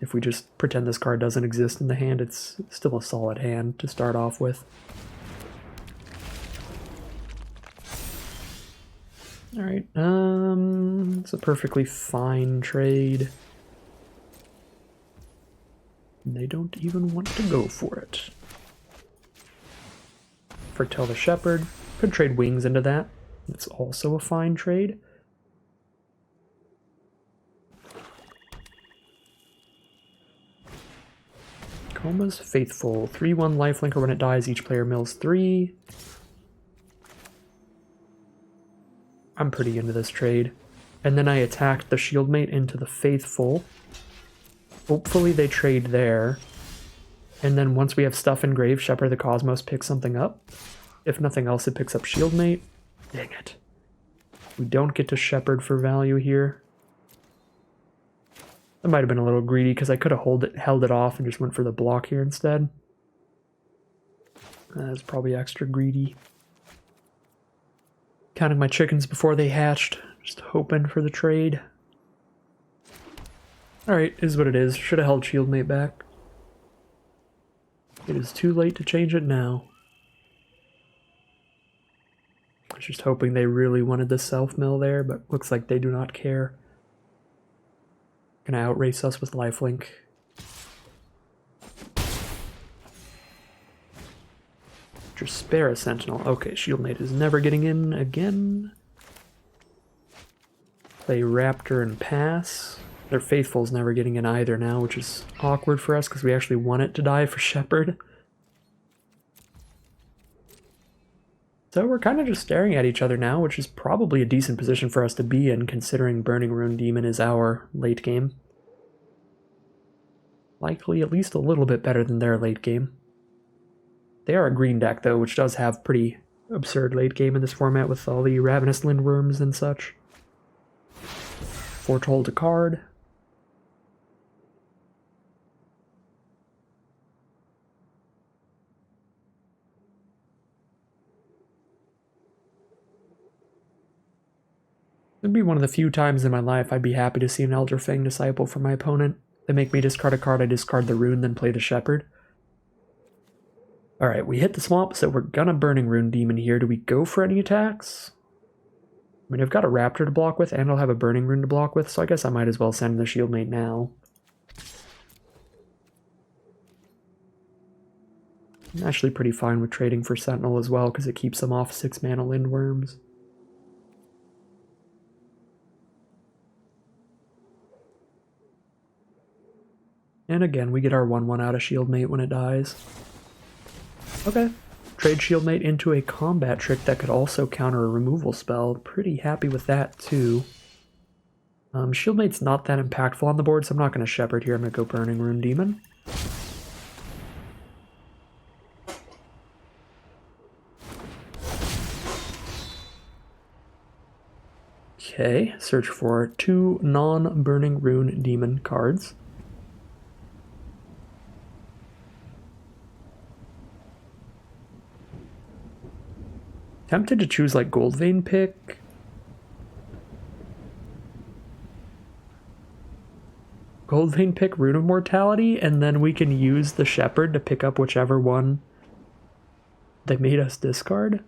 If we just pretend this card doesn't exist in the hand, it's still a solid hand to start off with. Alright, it's a perfectly fine trade. They don't even want to go for it. Foretell the Shepherd. Could trade Wings into that. It's also a fine trade. Koma's Faithful. 3-1 lifelinker. When it dies, each player mills 3. I'm pretty into this trade. And then I attacked the Shieldmate into the Faithful. Hopefully they trade there. And then once we have stuff in grave, Shepherd the Cosmos picks something up. If nothing else, it picks up Shieldmate. Dang it. We don't get to Shepherd for value here. That might have been a little greedy because I could have held it off and just went for the block here instead. That's probably extra greedy. Counting my chickens before they hatched. Just hoping for the trade. Alright, is what it is. Should have held Shieldmate back. It is too late to change it now. I was just hoping they really wanted the self-mill there, but looks like they do not care. Gonna outrace us with lifelink. Just spare a sentinel. Okay, Shieldmate is never getting in again. Play Raptor and pass. Their Faithful's never getting in either now, which is awkward for us because we actually want it to die for Shepherd. So we're kind of just staring at each other now, which is probably a decent position for us to be in, considering Burning Rune Demon is our late game. Likely at least a little bit better than their late game. They are a green deck, though, which does have pretty absurd late game in this format with all the Ravenous Lindworms and such. Foretold a card. It'd be one of the few times in my life I'd be happy to see an Elder Fang Disciple for my opponent. They make me discard a card, I discard the rune, then play the Shepherd. Alright, we hit the swamp, so we're gonna Burning Rune Demon here. Do we go for any attacks? I mean, I've got a Raptor to block with, and I'll have a Burning Rune to block with, so I guess I might as well send the Shieldmate now. I'm actually pretty fine with trading for Sentinel as well, because it keeps them off 6-mana Lindworms. And again, we get our 1/1 out of Shieldmate when it dies. Okay. Trade Shieldmate into a combat trick that could also counter a removal spell. Pretty happy with that, too. Shieldmate's not that impactful on the board, so I'm not going to Shepherd here. I'm going to go Burning Rune Demon. Okay, search for 2 non-Burning Rune Demon cards. Tempted to choose like Goldvein Pick. Goldvein Pick, Rune of Mortality, and then we can use the Shepherd to pick up whichever one they made us discard.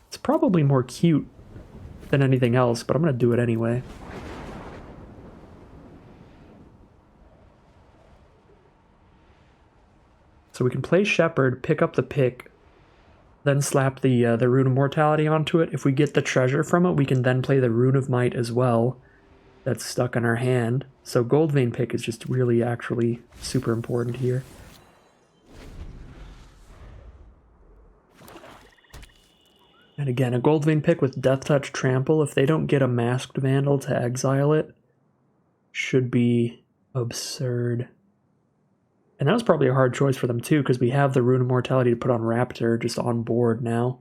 It's probably more cute than anything else, but I'm going to do it anyway. So we can play Shepherd, pick up the pick, then slap the Rune of Mortality onto it. If we get the treasure from it, we can then play the Rune of Might as well. That's stuck in our hand. So Goldvein Pick is just really actually super important here. And again, a Goldvein Pick with Death Touch Trample, if they don't get a Masked Vandal to exile it, should be absurd. And that was probably a hard choice for them too, because we have the Rune of Mortality to put on Raptor just on board now.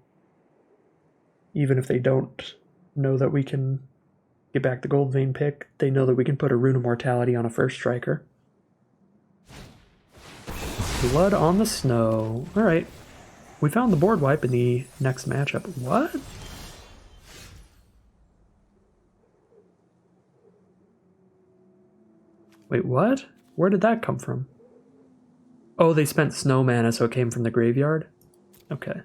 Even if they don't know that we can get back the Goldvein Pick, they know that we can put a Rune of Mortality on a first striker. Blood on the Snow. Alright. We found the board wipe in the next matchup. What? Wait, what? Where did that come from? Oh, they spent snow mana, so it came from the graveyard? Okay.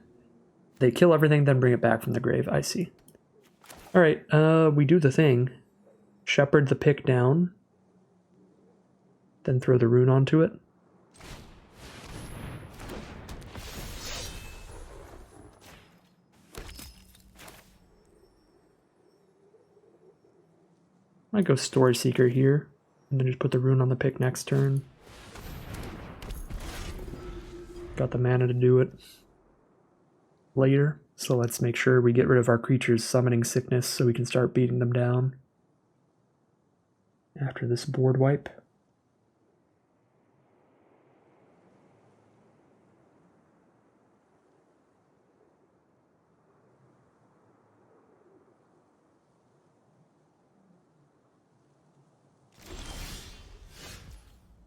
They kill everything, then bring it back from the grave. I see. Alright, we do the thing. Shepherd the pick down. Then throw the rune onto it. I might go Story Seeker here, and then just put the rune on the pick next turn. Got the mana to do it later, so let's make sure we get rid of our creatures' summoning sickness so we can start beating them down after this board wipe.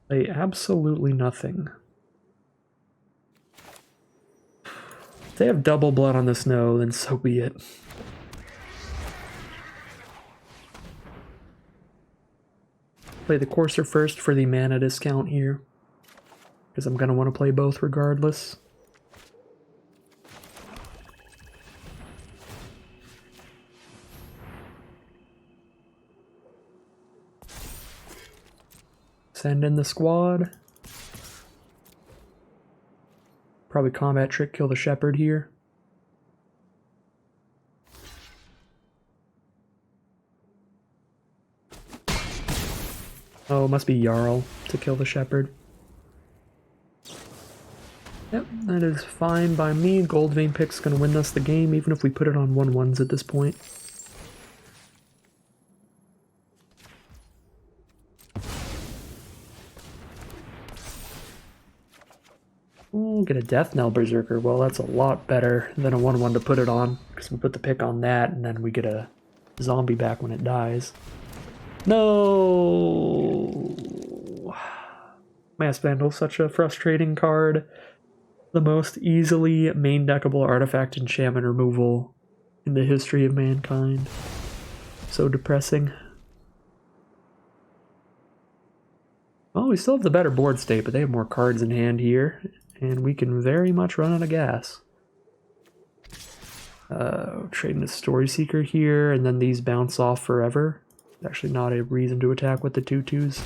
Play absolutely nothing. If they have double blood on the snow, then so be it. Play the Courser first for the mana discount here, because I'm going to want to play both regardless. Send in the squad. Probably combat trick, kill the shepherd here. Oh, it must be Jarl to kill the shepherd. Yep, that is fine by me. Goldvein Pick's gonna win us the game, even if we put it on 1/1s at this point. Ooh, get a Death Knell Berserker. Well, that's a lot better than a 1/1 to put it on, because we put the pick on that, and then we get a zombie back when it dies. No! Mass Vandal, such a frustrating card. The most easily main deckable artifact enchantment removal in the history of mankind. So depressing. Well, we still have the better board state, but they have more cards in hand here, and we can very much run out of gas. Trading a Story Seeker here, and then these bounce off forever. Actually not a reason to attack with the 2/2s.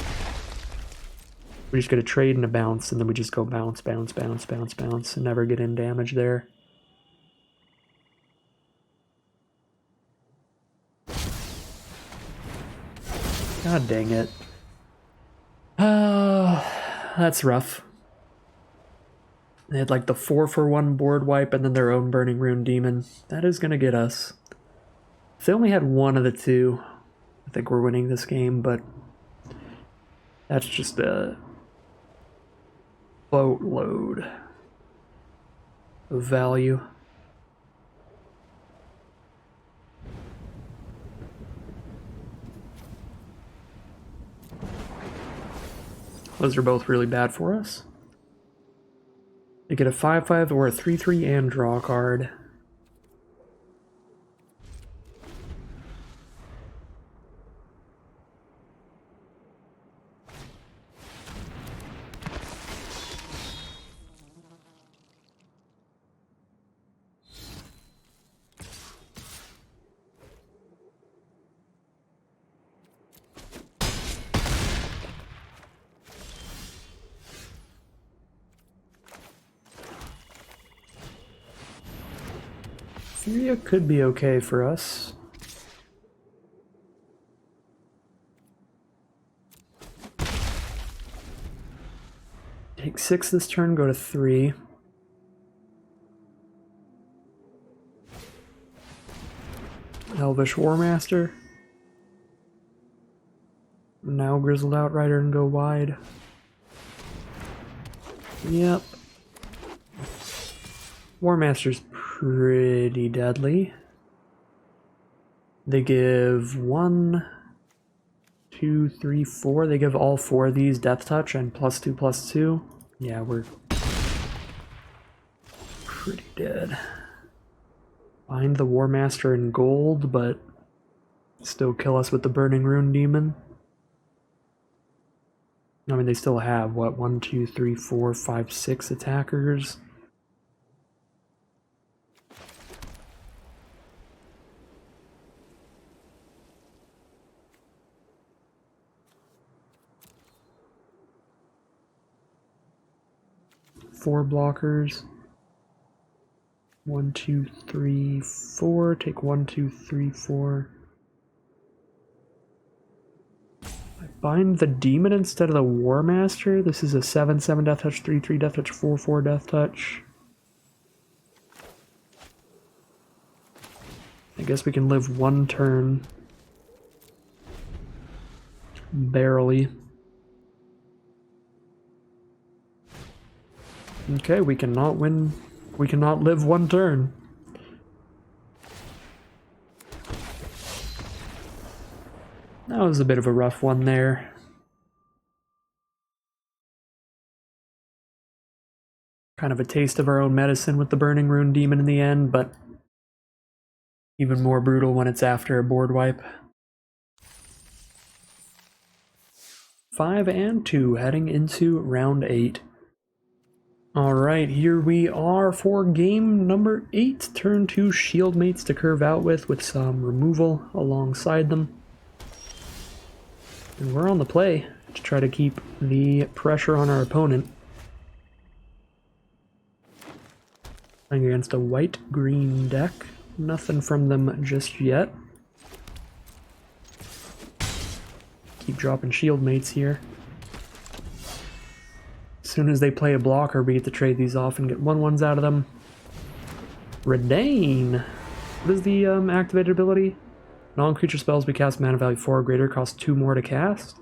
We just get a trade and a bounce, and then we just go bounce, bounce, bounce, bounce, bounce, and never get in damage there. God dang it. That's rough. They had like the 4-for-1 board wipe and then their own Burning Rune Demon. That is gonna get us. If they only had one of the two, I think we're winning this game, but that's just a boatload of value. Those are both really bad for us. They get a 5/5 or a 3/3 and draw a card. Syria could be okay for us. Take 6 this turn, go to 3. Elvish Warmaster. Now Grizzled Outrider and go wide. Yep. Warmaster's pretty deadly. They give 1, 2, 3, 4. They give all 4 of these Death Touch and +2/+2. Yeah, we're pretty dead. Bind the Warmaster in gold, but still kill us with the Burning Rune Demon. I mean, they still have, what, 1, 2, 3, 4, 5, 6 attackers. Four blockers. 1, 2, 3, 4. Take 1, 2, 3, 4. I bind the demon instead of the Warmaster. This is a 7/7 Death Touch, 3/3 Death Touch, 4/4 Death Touch. I guess we can live one turn. Barely. Okay, we cannot win. We cannot live one turn. That was a bit of a rough one there. Kind of a taste of our own medicine with the Burning Rune Demon in the end, but even more brutal when it's after a board wipe. 5 and 2 heading into round 8. Alright, here we are for game number 8. Turn 2 shield mates to curve out with some removal alongside them. And we're on the play to try to keep the pressure on our opponent. Playing against a white-green deck. Nothing from them just yet. Keep dropping shield mates here. As soon as they play a blocker, we get to trade these off and get 1/1s out of them. Redain! What is the activated ability? Non-creature spells we cast mana value 4 or greater cost 2 more to cast.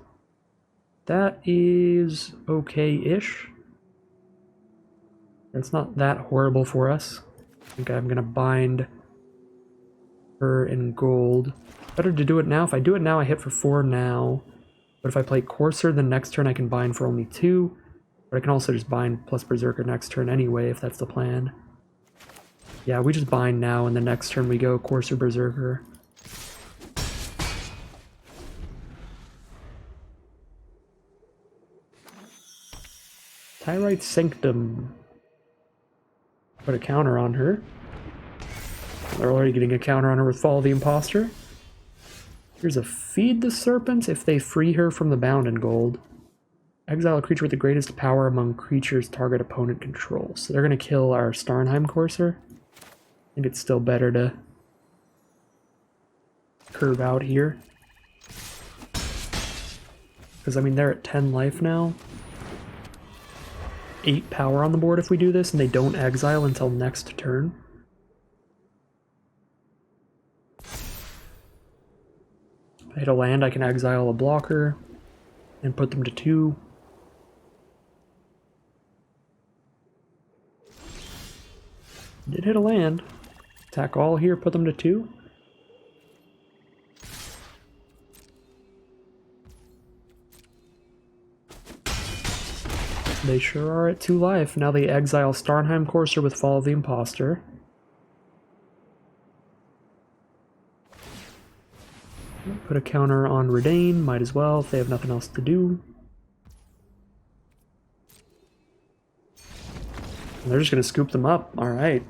That is okay-ish. It's not that horrible for us. I think I'm gonna bind her in gold. Better to do it now. If I do it now, I hit for 4 now. But if I play Courser, then next turn I can bind for only 2. But I can also just bind plus Berserker next turn anyway, if that's the plan. Yeah, we just bind now, and the next turn we go Courser Berserker. Tyrite Sanctum. Put a counter on her. They're already getting a counter on her with Fall of the Imposter. Here's a Feed the Serpent if they free her from the bound in gold. Exile a creature with the greatest power among creatures target opponent controls. So they're going to kill our Starnheim Courser. I think it's still better to curve out here. because I mean they're at 10 life now. 8 power on the board if we do this, and they don't exile until next turn. If I hit a land, I can exile a blocker and put them to 2. Did hit a land. Attack all here, put them to 2. They sure are at 2 life. Now they exile Starnheim Courser with Fall of the Imposter. Put a counter on Redain, might as well if they have nothing else to do. And they're just going to scoop them up. Alright.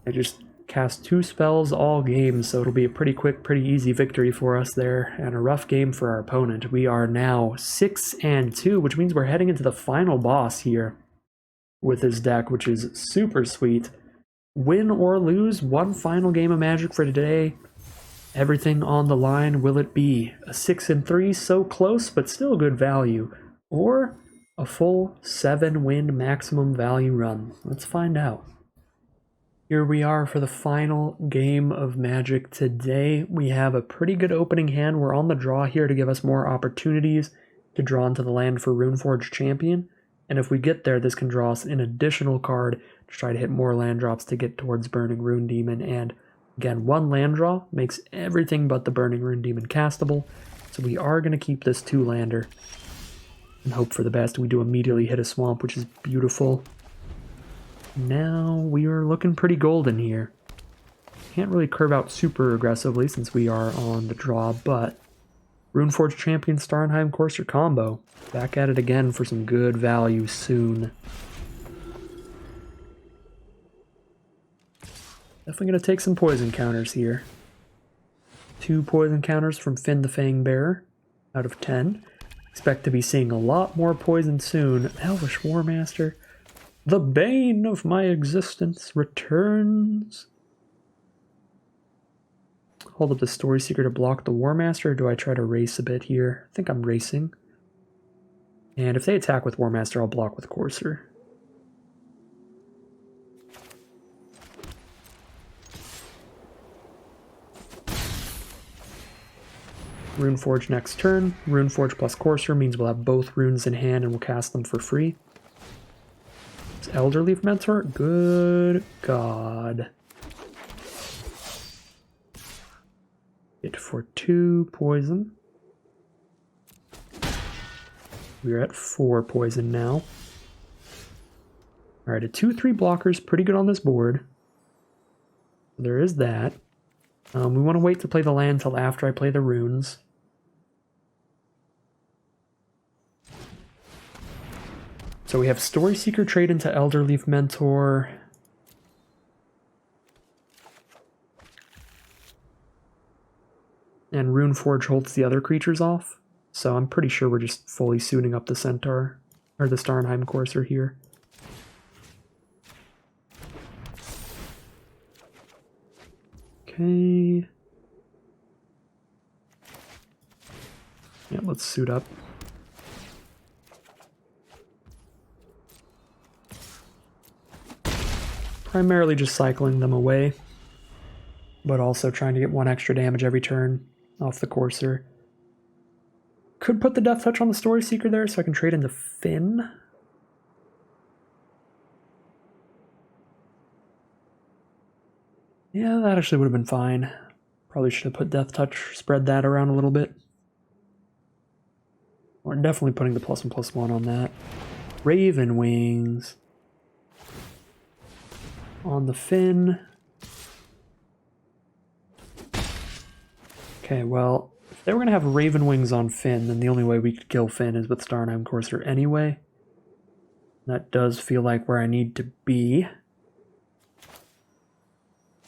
They just cast 2 spells all game, so it'll be a pretty quick, pretty easy victory for us there, and a rough game for our opponent. We are now 6-2, which means we're heading into the final boss here with this deck, which is super sweet. Win or lose, one final game of Magic for today. Everything on the line. Will it be a 6-3, so close but still good value, or a full 7-win maximum value run? Let's find out. Here we are for the final game of Magic today. We have a pretty good opening hand. We're on the draw here to give us more opportunities to draw into the land for Runeforge Champion. And if we get there, this can draw us an additional card to try to hit more land drops to get towards Burning Rune Demon. And again, 1 land draw makes everything but the Burning Rune Demon castable. So we are going to keep this 2-lander and hope for the best. We do immediately hit a swamp, which is beautiful. Now we are looking pretty golden here. Can't really curve out super aggressively since we are on the draw, but Runeforge Champion Starnheim Courser combo. Back at it again for some good value soon. Definitely going to take some poison counters here. 2 poison counters from Finn the Fangbearer out of 10. Expect to be seeing a lot more poison soon. Elvish War Master. The bane of my existence returns. Hold up the Story Seeker to block the War Master, or do I try to race a bit here? I think I'm racing. And if they attack with War Master, I'll block with Courser. Runeforge next turn. Runeforge plus Courser means we'll have both runes in hand and we'll cast them for free. Elderleaf Mentor? Good God. Hit for 2 poison. We're at 4 poison now. Alright, a 2-3 blocker's pretty good on this board. There is that. We want to wait to play the land until after I play the runes. So we have Story Seeker trade into Elderleaf Mentor. And Runeforge holds the other creatures off. So I'm pretty sure we're just fully suiting up the Centaur, or the Starnheim Courser here. Okay. Yeah, let's suit up. Primarily just cycling them away, but also trying to get 1 extra damage every turn off the Courser. Could put the Death Touch on the Story Seeker there so I can trade into Finn. Yeah, that actually would have been fine. Probably should have put Death Touch, spread that around a little bit. We're definitely putting the +1/+1 on that. Raven Wings. On the Finn. Okay, well, if they were going to have Raven Wings on Finn, then the only way we could kill Finn is with Starnheim Courser anyway. That does feel like where I need to be.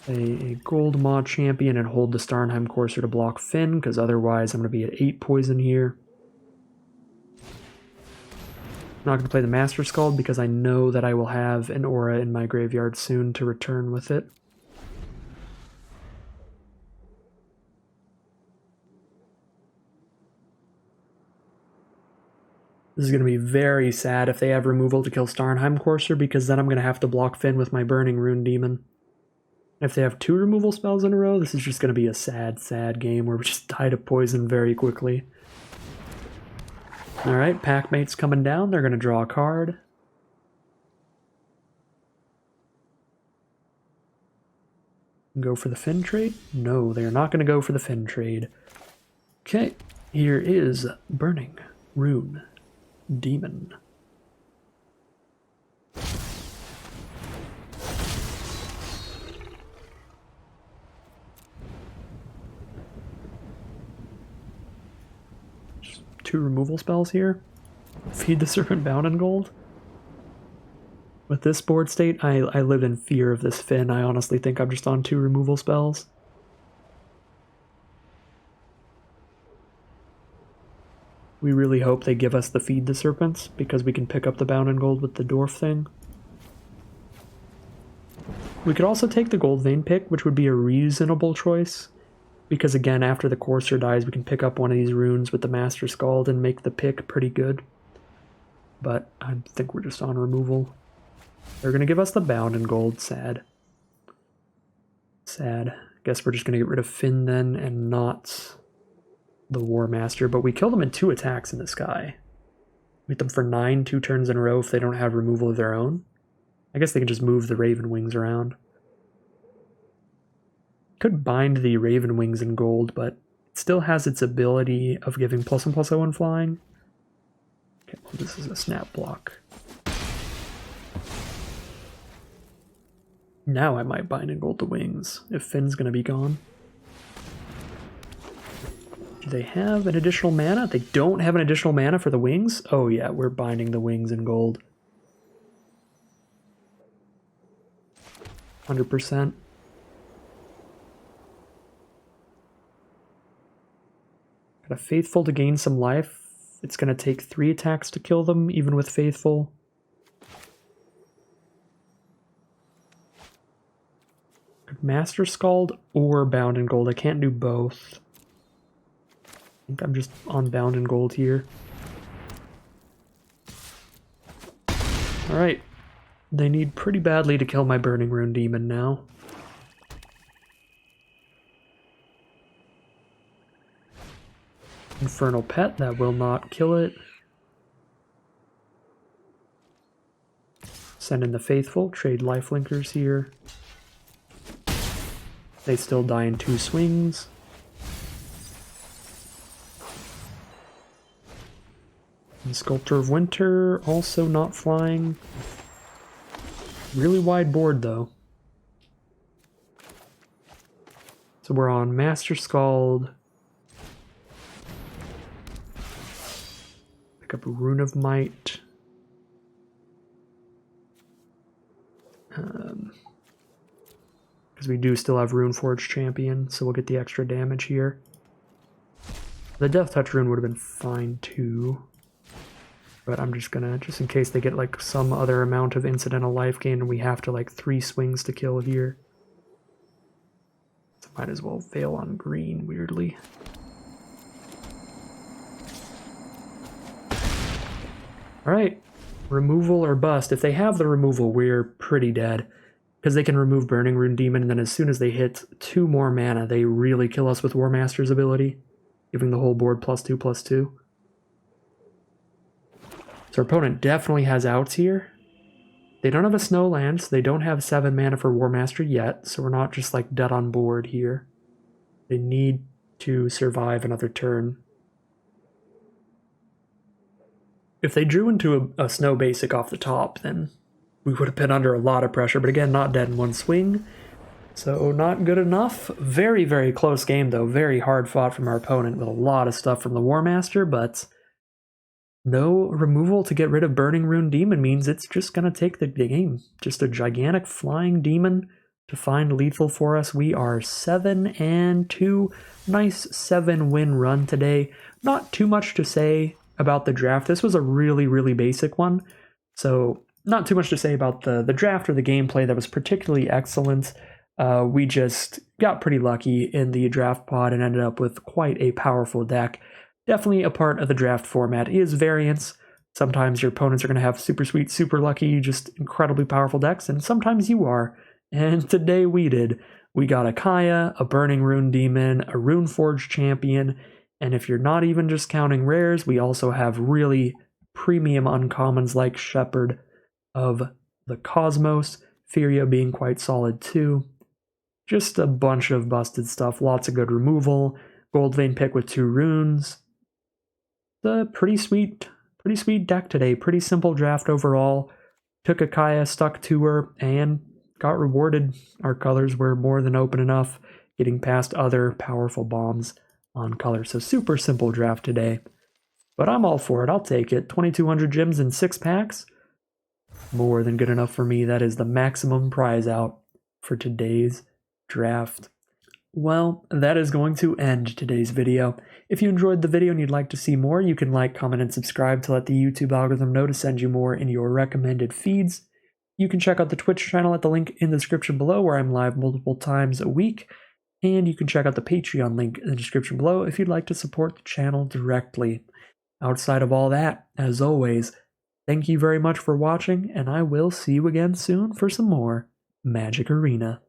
A Gold Maw Champion and hold the Starnheim Courser to block Finn, because otherwise I'm going to be at 8 poison here. I'm not going to play the Master Skald because I know that I will have an aura in my graveyard soon to return with it. This is going to be very sad if they have removal to kill Starnheim Courser, because then I'm going to have to block Finn with my Burning Rune Demon. If they have 2 removal spells in a row, this is just going to be a sad, sad game where we just die to poison very quickly. Alright, Packmate's coming down. They're going to draw a card. Go for the Finn trade? No, they are not going to go for the Finn trade. Okay, here is Burning Rune Demon. Just 2 removal spells here. Feed the Serpent Bound in Gold. With this board state, I live in fear of this Finn. I honestly think I'm just on 2 removal spells. We really hope they give us the Feed the Serpents, because we can pick up the Bound in Gold with the Dwarf thing. We could also take the Gold Vein pick, which would be a reasonable choice, because again, after the Courser dies, we can pick up one of these runes with the Master Scald and make the pick pretty good. But I think we're just on removal. They're going to give us the Bound in Gold. Sad. Sad. Guess we're just going to get rid of Finn then, and not the War Master, but we kill them in 2 attacks in the sky. We hit them for 9 2 turns in a row if they don't have removal of their own. I guess they can just move the Raven Wings around. Could bind the Raven Wings in gold, but it still has its ability of giving +1/+0 in flying. Okay, well, this is a snap block. Now I might bind in gold the wings, if Finn's gonna be gone. Do they have an additional mana? They don't have an additional mana for the wings? Oh yeah, we're binding the wings in gold. 100%. Got a Faithful to gain some life. It's going to take 3 attacks to kill them, even with Faithful. Master Scald or Bound in Gold. I can't do both. I think I'm just on Bound in Gold here. Alright. They need pretty badly to kill my Burning Rune Demon now. Infernal Pet, that will not kill it. Send in the Faithful, trade Lifelinkers here. They still die in 2 swings. And Sculptor of Winter, also not flying. Really wide board though. So we're on Master Scald. Pick up a Rune of Might. Because we do still have Runeforge Champion, so we'll get the extra damage here. The Death Touch rune would have been fine too. But I'm just gonna, just in case they get like some other amount of incidental life gain and we have to like 3 swings to kill here. So might as well fail on green, weirdly. Alright, removal or bust. If they have the removal, we're pretty dead. Because they can remove Burning Rune Demon, and then as soon as they hit 2 more mana, they really kill us with War Master's ability, giving the whole board +2/+2. So our opponent definitely has outs here. They don't have a snow land, so they don't have 7 mana for War Master yet, so we're not just like dead on board here. They need to survive another turn. If they drew into a snow basic off the top, then we would have been under a lot of pressure, but again, not dead in 1 swing. So not good enough. Very, very close game though. Very hard fought from our opponent with a lot of stuff from the War Master, but no removal to get rid of Burning Rune Demon means it's just going to take the game. Just a gigantic flying demon to find lethal for us. We are 7-2. Nice 7-win run today. Not too much to say about the draft. This was a really, really basic one. So not too much to say about the draft or the gameplay that was particularly excellent. We just got pretty lucky in the draft pod and ended up with quite a powerful deck. Definitely a part of the draft format is variance, Sometimes your opponents are going to have super sweet, super lucky, just incredibly powerful decks, and sometimes you are. And today we did. We got a Kaya, a Burning Rune Demon, a Runeforged Champion, and if you're not even just counting rares, we also have really premium uncommons like Shepherd of the Cosmos, Furia being quite solid too. Just a bunch of busted stuff, lots of good removal, Gold Vein pick with 2 runes. The pretty sweet deck today, pretty simple draft overall. Took a Kaya, stuck to her, and got rewarded. Our colors were more than open enough, getting past other powerful bombs on color. So super simple draft today. But I'm all for it, I'll take it. 2,200 gems in 6 packs. More than good enough for me. That is the maximum prize out for today's draft. Well, that is going to end today's video. If you enjoyed the video and you'd like to see more, you can like, comment, and subscribe to let the YouTube algorithm know to send you more in your recommended feeds. You can check out the Twitch channel at the link in the description below where I'm live multiple times a week. And you can check out the Patreon link in the description below if you'd like to support the channel directly. Outside of all that, as always, thank you very much for watching, and I will see you again soon for some more Magic Arena.